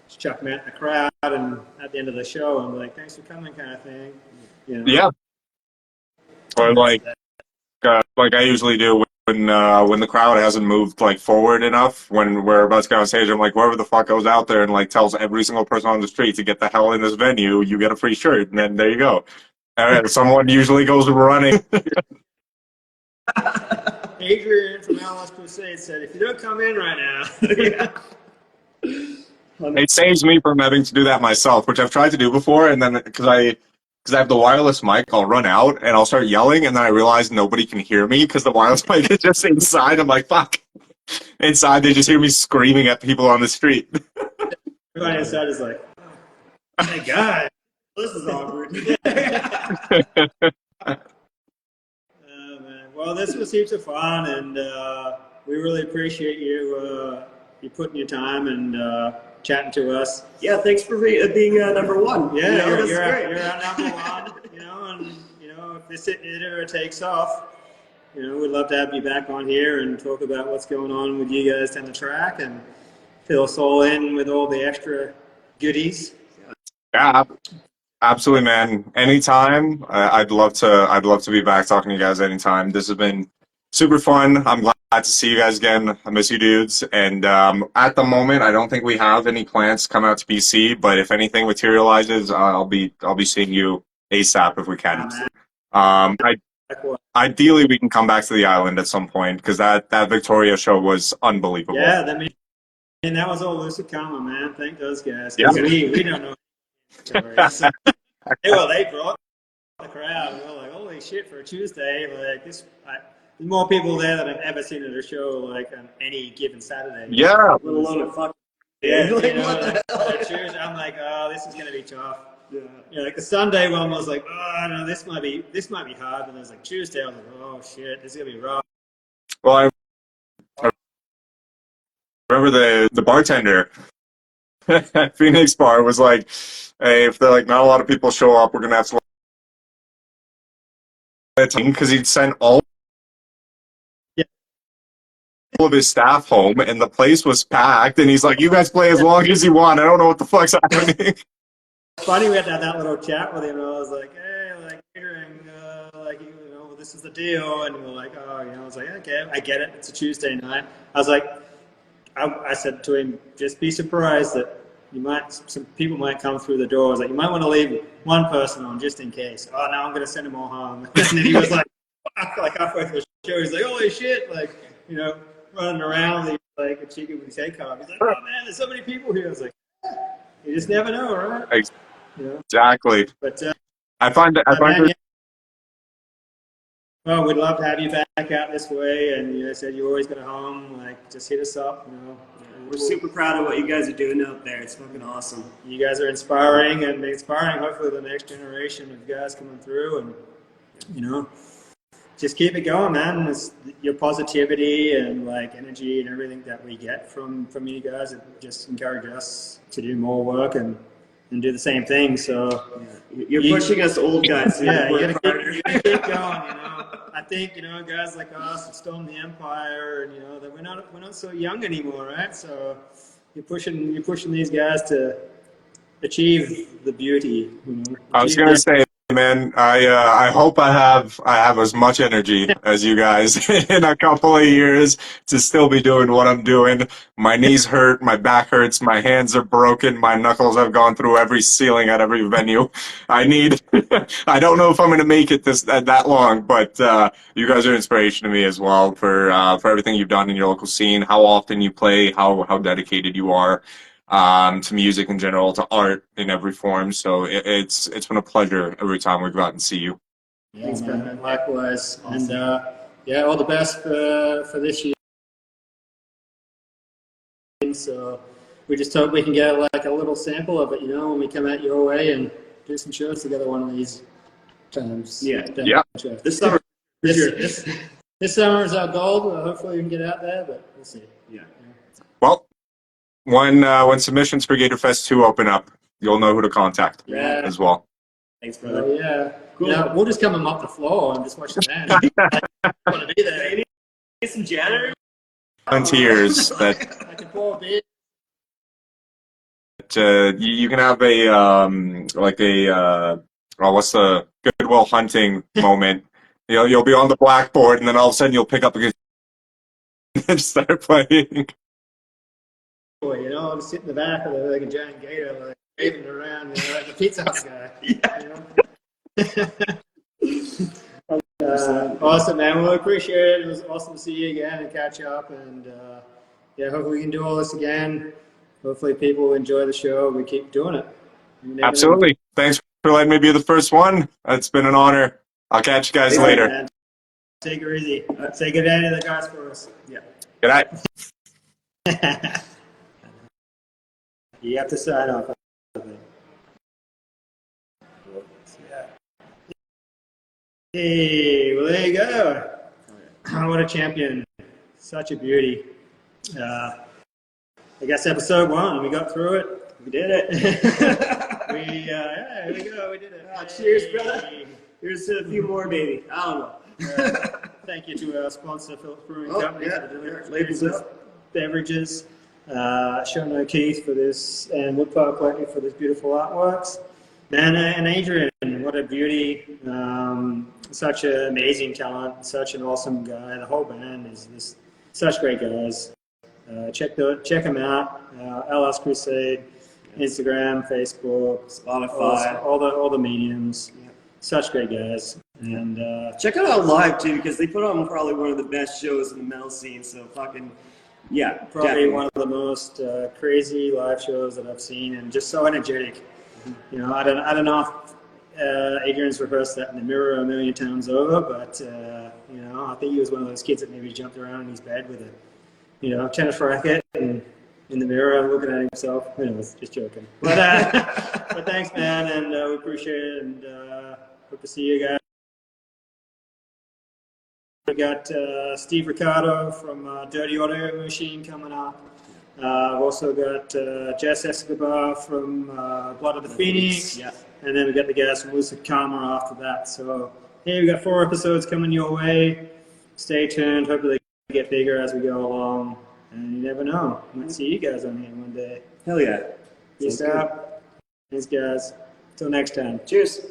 just chuck them out in the crowd, and at the end of the show, I'm like, thanks for coming, kind of thing. You know? Yeah. Or like I usually do when the crowd hasn't moved like forward enough when we're about to go on stage. I'm like, whoever the fuck goes out there and like tells every single person on the street to get the hell in this venue, you get a free shirt, and then there you go. Someone usually goes running. Adrian from LS Crusade said, if you don't come in right now. It saves me from having to do that myself, which I've tried to do before, and then because I have the wireless mic, I'll run out and I'll start yelling, and then I realize nobody can hear me because the wireless mic is just inside. I'm like, fuck. Inside, they just hear me screaming at people on the street. Everybody inside is like, oh my God, this is awkward. Man. Well, this was heaps of fun, and we really appreciate you putting your time and chatting to us. Yeah, thanks for being number one. Yeah, you know, you're our number one. You know, and you know, if this it ever takes off, you know, we'd love to have you back on here and talk about what's going on with you guys down the track and fill us all in with all the extra goodies. Yeah, absolutely, man. Anytime. I'd love to be back talking to you guys anytime. This has been super fun. I'm glad to see you guys again. I miss you dudes. And at the moment, I don't think we have any plans to come out to BC, but if anything materializes, I'll be seeing you ASAP if we can. Ideally, we can come back to the island at some point because that Victoria show was unbelievable. Yeah, and that was all Lucid Karma, man. Thank those guys. Yeah. We don't know stories. So, they brought the crowd. And we're like, holy shit, for a Tuesday, like this. There's more people there than I've ever seen at a show like on any given Saturday. Yeah. Let alone a fuck. Yeah, like, you know, what the hell? Tuesday, I'm like, oh, this is gonna be tough. Yeah. You know, like the Sunday one was like, oh no, this might be hard. And then it's like Tuesday, I was like, oh shit, this is gonna be rough. Well, I remember the bartender at Phoenix Bar was like, hey, if they're like not a lot of people show up, we're gonna have to because he'd sent all of his staff home and the place was packed, and he's like, you guys play as long as you want. I don't know what the fuck's happening. Funny, we had to have that little chat with him, and I was like, hey, like, like, you know, this is the deal, and we're like, oh, you know, I was like, okay, I get it, it's a Tuesday night. I was like, I said to him, just be surprised that some people might come through the doors. Like, you might want to leave one person on just in case. Oh, no, I'm going to send them all home. And then he was like, fuck, like halfway through the show, he's like, holy shit, like, you know, running around, he's like a chicken with his head cut off. He's like, oh man, there's so many people here. I was like, you just never know, right? You know? Exactly. But I find man, yeah. Well, we'd love to have you back out this way, and you know, said you're always going to home. Like, just hit us up. You know, we're super proud of what you guys are doing out there. It's fucking awesome. You guys are inspiring and inspiring. Hopefully, the next generation of guys coming through, and you know, just keep it going, man. It's your positivity and like energy and everything that we get from you guys. It just encourage us to do more work and do the same thing. So you're pushing us old guys. So yeah, you gotta keep going. You know, I think you know guys like us who stormed the empire, and you know that we're not so young anymore, right? So you're pushing these guys to achieve the beauty. You know, I was gonna say, man, I hope I have as much energy as you guys in a couple of years to still be doing what I'm doing. My knees hurt, my back hurts, my hands are broken, my knuckles have gone through every ceiling at every venue. I don't know if I'm gonna make it that long, but you guys are inspiration to me as well for everything you've done in your local scene, how often you play, how dedicated you are. To music in general, to art in every form. So it's been a pleasure every time we go out and see you. Yeah, thanks, man. Likewise. Awesome. And yeah, all the best for this year. So we just hope we can get like a little sample of it, you know, when we come out your way and do some shows together one of these times. Yeah. This summer. This summer is our goal. Hopefully we can get out there, but we'll see. Yeah. Well, when submissions for Gator Fest 2 open up, you'll know who to contact as well. Thanks, brother. Oh, yeah. Cool. Yeah, we'll just come and mop the floor and just watch the band. I want to be there. Need some janitors? Volunteers that I can pour a beer. You can have what's the Goodwill Hunting moment? You'll be on the blackboard, and then all of a sudden you'll pick up a guitar and start playing. You know, I'll just sit in the back of like a giant gator, like waving around, you know, like a Pizza Hut guy. You know? Awesome, man. Well, I appreciate it. It was awesome to see you again and catch up. And yeah, hopefully we can do all this again. Hopefully people enjoy the show. We keep doing it. Absolutely. Thanks for letting me be the first one. It's been an honor. I'll catch you guys later. Man. Take it easy. Say good day to the guys for us. Yeah. Good night. You have to sign off. Hey, well, there you go. What a champion. Such a beauty. I guess episode 1, we got through it. We did it. Here we go. We did it. Cheers, brother. Here's a few more, baby. I don't know. Thank you to our sponsor, Phillips Brewing Company, for the labels of beverages. Sean O'Keefe for this, and Woodpark Collective for this beautiful artworks. Man, and Adrian, what a beauty. Such an amazing talent, such an awesome guy. The whole band is just such great guys. Check them out. LS Crusade, Instagram, Facebook, Spotify, all the mediums. Yeah. Such great guys. And check it out live too, because they put on probably one of the best shows in the metal scene. So fucking. Yeah, probably definitely. One of the most crazy live shows that I've seen, and just so energetic. Mm-hmm. You know, I don't know if Adrian's rehearsed that in the mirror a million times over, but you know, I think he was one of those kids that maybe jumped around in his bed with a tennis racket and in the mirror looking at himself. Anyways, just joking. But but thanks, man, and we appreciate it, and hope to see you guys. We got Steve Ricardo from Dirty Auto Machine coming up. We've also got Jess Escobar from Blood of the Phoenix. Yeah. And then we got the guys from Lucid Karma after that. So, hey, we got 4 episodes coming your way. Stay tuned. Hopefully they get bigger as we go along. And you never know. Might see you guys on here one day. Hell yeah. Peace out. Thanks, guys. Till next time. Cheers.